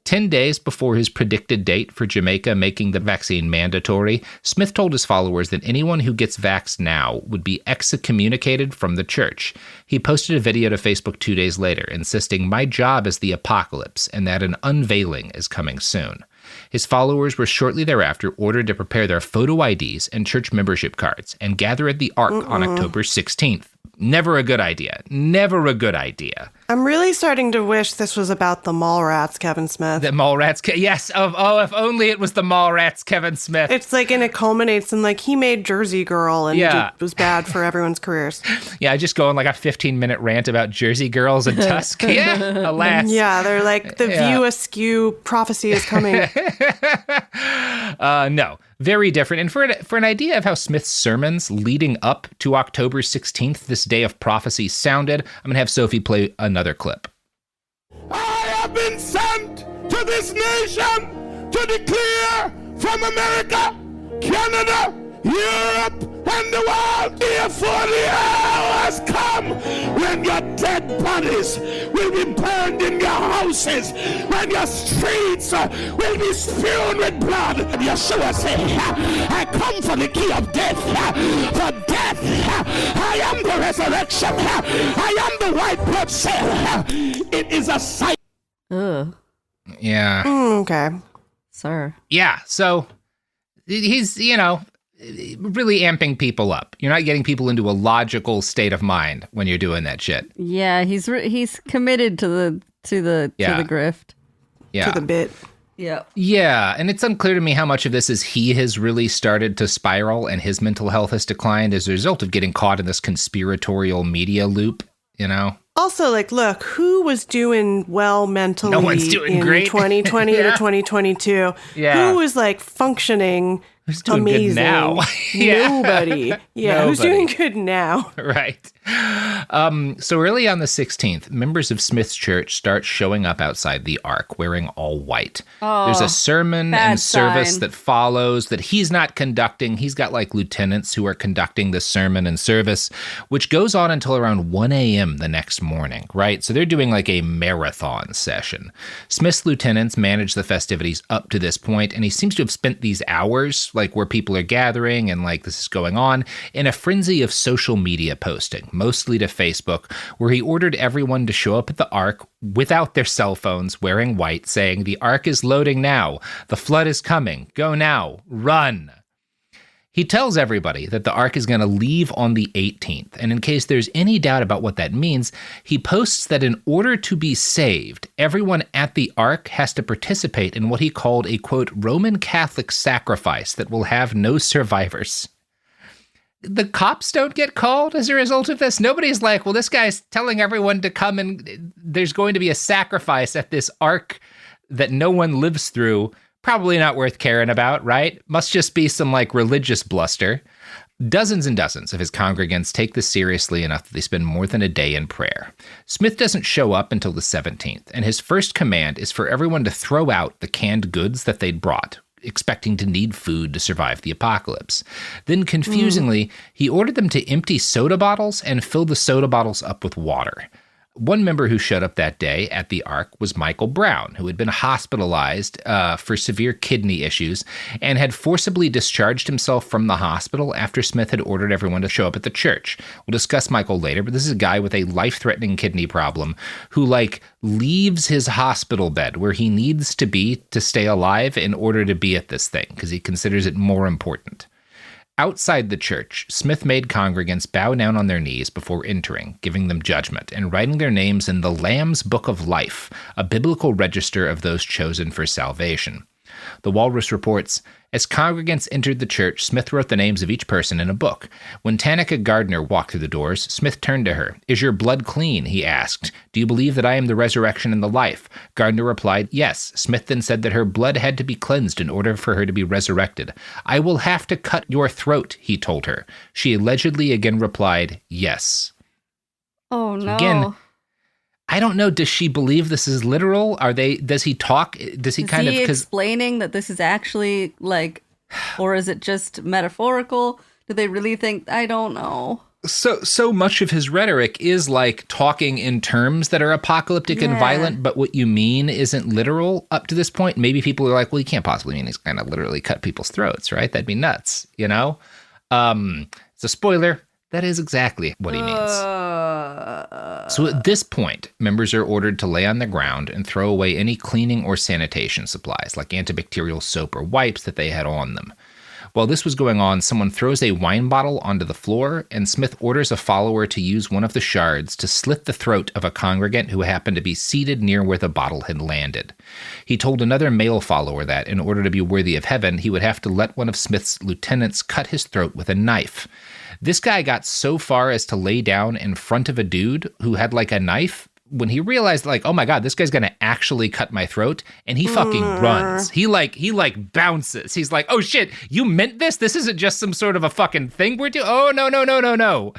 10 days before his predicted date for Jamaica making the vaccine mandatory, Smith told his followers that anyone who gets vaxxed now would be excommunicated from the church. He posted a video to Facebook 2 days later, insisting, my job is the apocalypse, and that an unveiling is coming soon. His followers were shortly thereafter ordered to prepare their photo IDs and church membership cards and gather at the Ark on October 16th. Never a good idea. Never a good idea. I'm really starting to wish this was about the mall rats, Kevin Smith. The mall rats, yes. If only it was the mall rats, Kevin Smith. It's like, and it culminates in like, he made Jersey Girl and Yeah. it was bad for everyone's careers. Yeah, I just go on like a 15-minute rant about Jersey girls and Tusk. Yeah, alas. Yeah, they're like, the Yeah. view askew prophecy is coming. No, very different. And for an idea of how Smith's sermons leading up to October 16th, this day of prophecy, sounded, I'm going to have Sophie play another clip. I have been sent to this nation to declare from America, Canada, Europe, and the world, therefore the hour has come when your dead bodies will be burned in your houses, when your streets will be strewn with blood. And Yeshua said, I come for the key of death. For death, I am the resurrection. I am the white blood cell. It is a sight. Ugh. Yeah. Okay. Sir. Yeah, so he's, really amping people up. You're not getting people into a logical state of mind when you're doing that shit. Yeah, he's committed to the grift. Yeah. To the bit. Yeah. Yeah, and it's unclear to me how much of this is he has really started to spiral and his mental health has declined as a result of getting caught in this conspiratorial media loop, Also, like, look, who was doing well mentally No one's doing in great. 2020 Yeah. to 2022? Yeah. Who was, like, functioning Who's doing amazing? good now? Yeah. Nobody. Yeah, who's Nobody. doing good now? Right. So early on the 16th, members of Smith's church start showing up outside the Ark wearing all white. Oh, There's a sermon bad and service sign. that follows that he's not conducting. He's got like lieutenants who are conducting the sermon and service, which goes on until around 1 a.m. the next morning, right? So they're doing like a marathon session. Smith's lieutenants manage the festivities up to this point, and he seems to have spent these hours, like where people are gathering and like this is going on, in a frenzy of social media posting, mostly to Facebook, where he ordered everyone to show up at the Ark without their cell phones, wearing white, saying, "The Ark is loading now. The flood is coming. Go now. Run." He tells everybody that the Ark is going to leave on the 18th, and in case there's any doubt about what that means, he posts that in order to be saved, everyone at the Ark has to participate in what he called a, quote, Roman Catholic sacrifice that will have no survivors. The cops don't get called as a result of this. Nobody's like, well, this guy's telling everyone to come and there's going to be a sacrifice at this Ark that no one lives through. Probably not worth caring about, right? Must just be some like religious bluster. Dozens and dozens of his congregants take this seriously enough that they spend more than a day in prayer. Smith doesn't show up until the 17th, and his first command is for everyone to throw out the canned goods that they'd brought, expecting to need food to survive the apocalypse. Then, confusingly, he ordered them to empty soda bottles and fill the soda bottles up with water. One member who showed up that day at the Ark was Michael Brown, who had been hospitalized for severe kidney issues and had forcibly discharged himself from the hospital after Smith had ordered everyone to show up at the church. We'll discuss Michael later, but this is a guy with a life-threatening kidney problem who, leaves his hospital bed where he needs to be to stay alive in order to be at this thing, because he considers it more important. Outside the church, Smith made congregants bow down on their knees before entering, giving them judgment, and writing their names in the Lamb's Book of Life, a biblical register of those chosen for salvation. The Walrus reports, as congregants entered the church, Smith wrote the names of each person in a book. When Tanika Gardner walked through the doors, Smith turned to her. "Is your blood clean?" he asked. "Do you believe that I am the resurrection and the life?" Gardner replied, "Yes." Smith then said that her blood had to be cleansed in order for her to be resurrected. "I will have to cut your throat," he told her. She allegedly again replied, "Yes." Oh, no. Again, I don't know. Does she believe this is literal? Does he talk? Does he kind of explaining that this is actually or is it just metaphorical? Do they really think? I don't know. So much of his rhetoric is talking in terms that are apocalyptic and violent, but what you mean isn't literal up to this point. Maybe people are like, well, you can't possibly mean he's going to literally cut people's throats, right? That'd be nuts, It's a spoiler. That is exactly what he means. So at this point, members are ordered to lay on the ground and throw away any cleaning or sanitation supplies, like antibacterial soap or wipes that they had on them. While this was going on, someone throws a wine bottle onto the floor, and Smith orders a follower to use one of the shards to slit the throat of a congregant who happened to be seated near where the bottle had landed. He told another male follower that, in order to be worthy of heaven, he would have to let one of Smith's lieutenants cut his throat with a knife. This guy got so far as to lay down in front of a dude who had a knife when he realized oh my God, this guy's going to actually cut my throat. And he fucking runs. He bounces. He's like, oh shit, you meant this? This isn't just some sort of a fucking thing we're doing. Oh, no.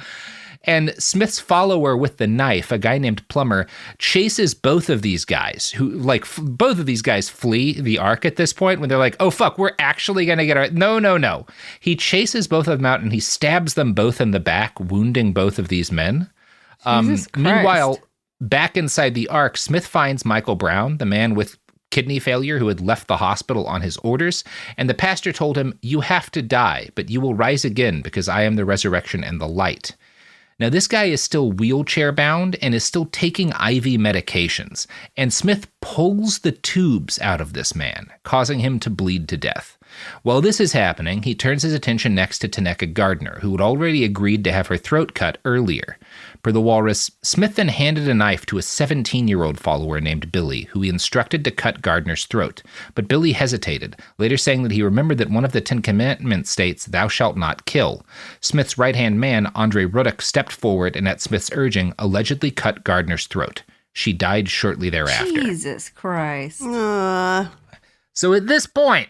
And Smith's follower with the knife, a guy named Plummer, chases both of these guys who, both of these guys flee the Ark at this point when they're like, oh, fuck, we're actually going to get our... No. He chases both of them out and he stabs them both in the back, wounding both of these men. Meanwhile, back inside the Ark, Smith finds Michael Brown, the man with kidney failure who had left the hospital on his orders, and the pastor told him, "You have to die, but you will rise again because I am the resurrection and the light." Now, this guy is still wheelchair bound and is still taking IV medications, and Smith pulls the tubes out of this man, causing him to bleed to death. While this is happening, he turns his attention next to Tanika Gardner, who had already agreed to have her throat cut earlier. Per the Walrus, Smith then handed a knife to a 17-year-old follower named Billy, who he instructed to cut Gardner's throat. But Billy hesitated, later saying that he remembered that one of the 10 Commandments states, "Thou shalt not kill." Smith's right-hand man, Andre Ruddock, stepped forward and at Smith's urging, allegedly cut Gardner's throat. She died shortly thereafter. Jesus Christ. So at this point,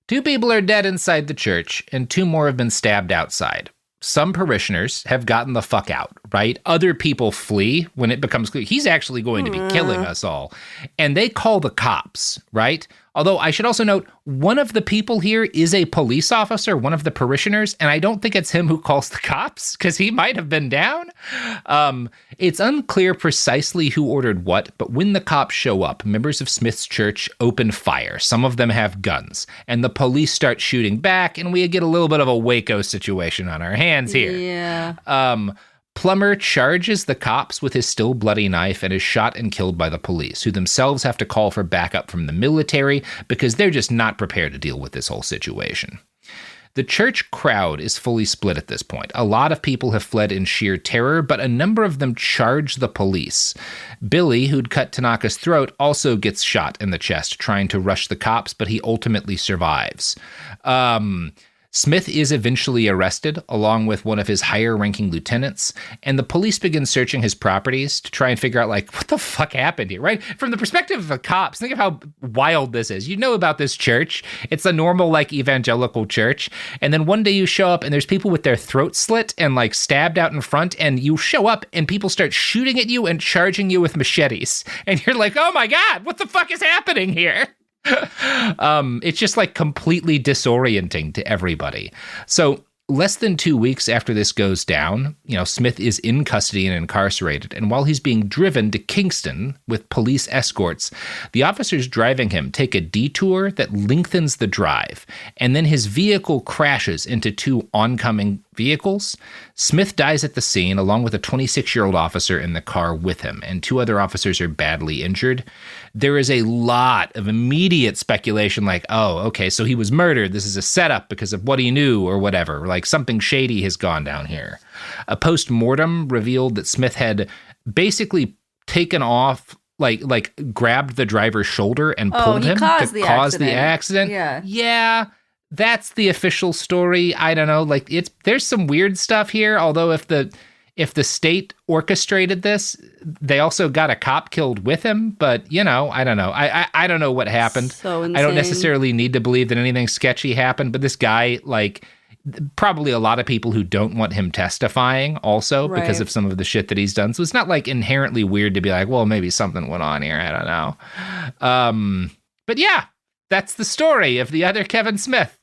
2 people are dead inside the church, and 2 more have been stabbed outside. Some parishioners have gotten the fuck out, right? Other people flee when it becomes clear he's actually going to be killing us all. And they call the cops, right? Although I should also note, one of the people here is a police officer, one of the parishioners, and I don't think it's him who calls the cops, because he might have been down. It's unclear precisely who ordered what, but when the cops show up, members of Smith's church open fire. Some of them have guns, and the police start shooting back, and we get a little bit of a Waco situation on our hands here. Yeah. Plummer charges the cops with his still bloody knife and is shot and killed by the police, who themselves have to call for backup from the military because they're just not prepared to deal with this whole situation. The church crowd is fully split at this point. A lot of people have fled in sheer terror, but a number of them charge the police. Billy, who'd cut Tanaka's throat, also gets shot in the chest trying to rush the cops, but he ultimately survives. Smith is eventually arrested along with one of his higher-ranking lieutenants, and the police begin searching his properties to try and figure out, like, what the fuck happened here, right? From the perspective of the cops, think of how wild this is. You know about this church. It's a normal, like, evangelical church, and then one day you show up and there's people with their throat slit and, like, stabbed out in front, and you show up and people start shooting at you and charging you with machetes, and you're like, oh my God, what the fuck is happening here? It's just like completely disorienting to everybody. So less than 2 weeks after this goes down, Smith is in custody and incarcerated. And while he's being driven to Kingston with police escorts, the officers driving him take a detour that lengthens the drive. And then his vehicle crashes into 2 oncoming vehicles. Smith dies at the scene along with a 26-year-old officer in the car with him, and 2 other officers are badly injured. There is a lot of immediate speculation like, oh, okay, so he was murdered. This is a setup because of what he knew or whatever. Like something shady has gone down here. A post-mortem revealed that Smith had basically taken off, like grabbed the driver's shoulder and pulled him to cause the accident. Yeah. That's the official story. I don't know. Like there's some weird stuff here. Although if the state orchestrated this, they also got a cop killed with him. But I don't know. I don't know what happened. So insane. I don't necessarily need to believe that anything sketchy happened. But this guy, like, probably a lot of people who don't want him testifying also because of some of the shit that he's done. So it's not like inherently weird to be like, well, maybe something went on here. I don't know. But yeah. That's the story of the other Kevin Smith.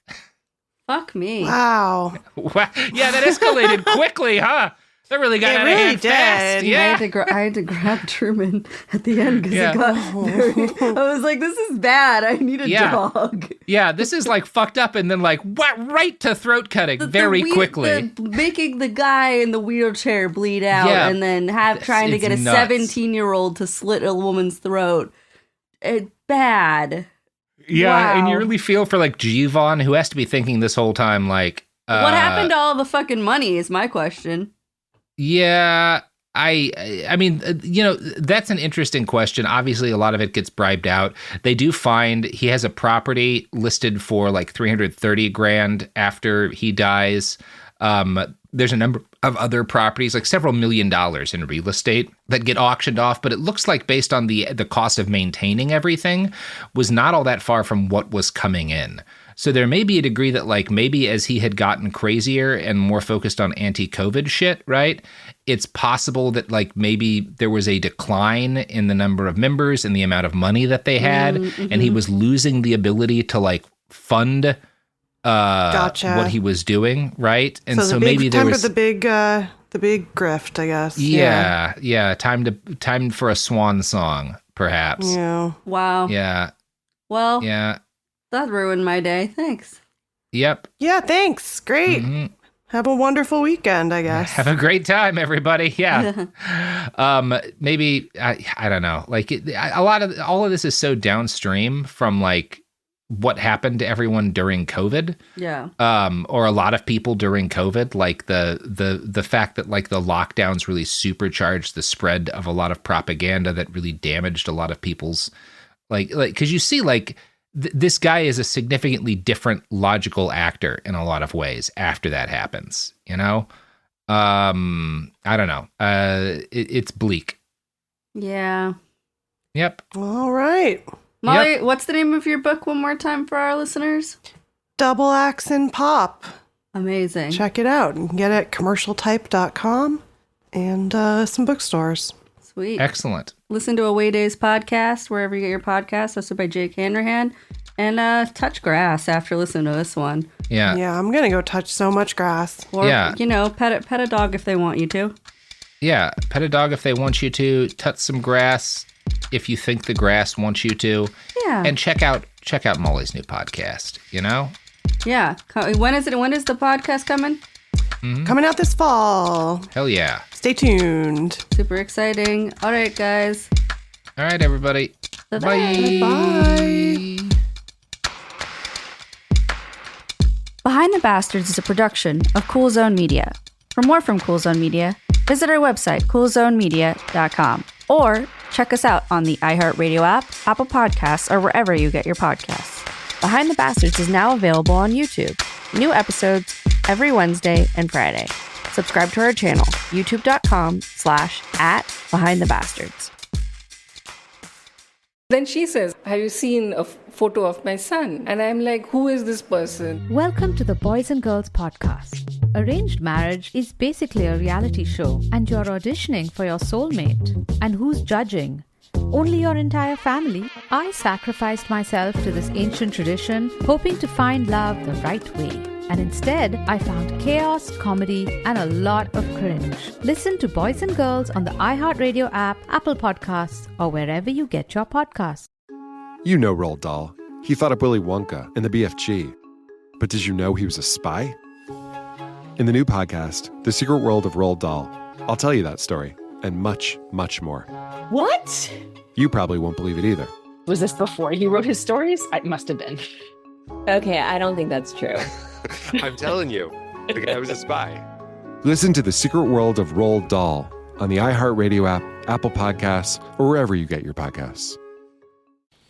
Fuck me. Wow. Yeah, that escalated quickly, huh? That really got out of hand fast. Yeah. I had to grab Truman at the end because it got I was like, this is bad. I need a dog. Yeah, this is like fucked up and then like right to throat cutting very quickly. Making the guy in the wheelchair bleed out and then trying to get a 17-year-old to slit a woman's throat. It's bad. Yeah, wow. And you really feel for like G-Von, who has to be thinking this whole time like... what happened to all the fucking money is my question. Yeah, I mean, that's an interesting question. Obviously, a lot of it gets bribed out. They do find he has a property listed for like $330,000 after he dies. There's a number of other properties, like several $1 million in real estate that get auctioned off, but it looks like based on the cost of maintaining everything was not all that far from what was coming in. So there may be a degree that like maybe as he had gotten crazier and more focused on anti-COVID shit, right? It's possible that like maybe there was a decline in the number of members and the amount of money that they had, and he was losing the ability to like fund what he was doing, right? And so maybe there was the big grift, I guess. Yeah. Time for a swan song, perhaps. Yeah. Wow. Yeah. Well. Yeah. That ruined my day. Thanks. Yep. Yeah. Great. Mm-hmm. Have a wonderful weekend, I guess. Have a great time, everybody. Yeah. Maybe I don't know. Like all of this is so downstream from like what happened to everyone during COVID. Yeah. Or a lot of people during COVID, like the fact that like the lockdowns really supercharged the spread of a lot of propaganda that really damaged a lot of people's like, cause you see like this guy is a significantly different logical actor in a lot of ways after that happens, I don't know. It's bleak. Yeah. Yep. All right. Molly, what's the name of your book one more time for our listeners? Double Axe and Pop. Amazing. Check it out. You can get it at commercialtype.com and some bookstores. Sweet. Excellent. Listen to Away Days podcast, wherever you get your podcast, hosted by Jake Hanrahan. And touch grass after listening to this one. Yeah. Yeah, I'm going to go touch so much grass. Or, pet a dog if they want you to. Yeah, pet a dog if they want you to. Touch some grass if you think the grass wants you to. Yeah. And check out Molly's new podcast, Yeah. When is it? When is the podcast coming? Mm-hmm. Coming out this fall. Hell yeah. Stay tuned. Super exciting. All right, guys. All right, everybody. Bye. Bye. Behind the Bastards is a production of Cool Zone Media. For more from Cool Zone Media, visit our website, coolzonemedia.com, or check us out on the iHeartRadio app, Apple Podcasts, or wherever you get your podcasts. Behind the Bastards is now available on YouTube. New episodes every Wednesday and Friday. Subscribe to our channel, youtube.com/@BehindTheBastards. Then she says, have you seen a photo of my son? And I'm like, who is this person? Welcome to the Boys and Girls Podcast. Arranged marriage is basically a reality show, and you're auditioning for your soulmate. And who's judging? Only your entire family. I sacrificed myself to this ancient tradition, hoping to find love the right way. And instead, I found chaos, comedy, and a lot of cringe. Listen to Boys and Girls on the iHeartRadio app, Apple Podcasts, or wherever you get your podcasts. You know Roald Dahl. He fought up Willy Wonka in the BFG. But did you know he was a spy? In the new podcast, The Secret World of Roald Dahl, I'll tell you that story and much, much more. What? You probably won't believe it either. Was this before he wrote his stories? It must have been. Okay, I don't think that's true. I'm telling you, the guy was a spy. Listen to The Secret World of Roald Dahl on the iHeartRadio app, Apple Podcasts, or wherever you get your podcasts.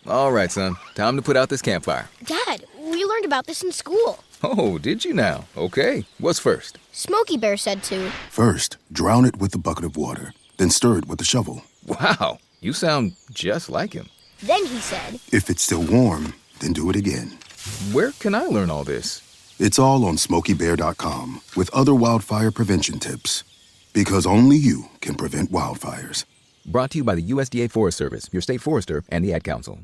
All right, son. Time to put out this campfire. Dad, we learned about this in school. Oh, did you now? Okay. What's first? Smokey Bear said to. First, drown it with a bucket of water, then stir it with a shovel. Wow, you sound just like him. Then he said, If it's still warm, then do it again. Where can I learn all this? It's all on SmokeyBear.com with other wildfire prevention tips. Because only you can prevent wildfires. Brought to you by the USDA Forest Service, your state forester, and the Ad Council.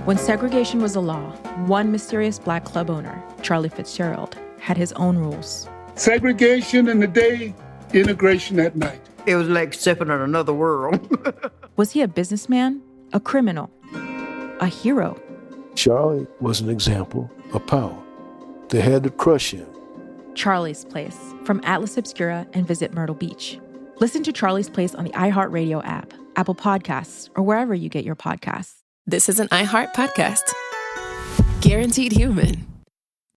When segregation was a law, one mysterious black club owner, Charlie Fitzgerald, had his own rules. Segregation in the day, integration at night. It was like stepping in another world. Was he a businessman, a criminal, a hero? Charlie was an example of power. They had to crush him. Charlie's Place, from Atlas Obscura and Visit Myrtle Beach. Listen to Charlie's Place on the iHeartRadio app, Apple Podcasts, or wherever you get your podcasts. This is an iHeart podcast. Guaranteed Human.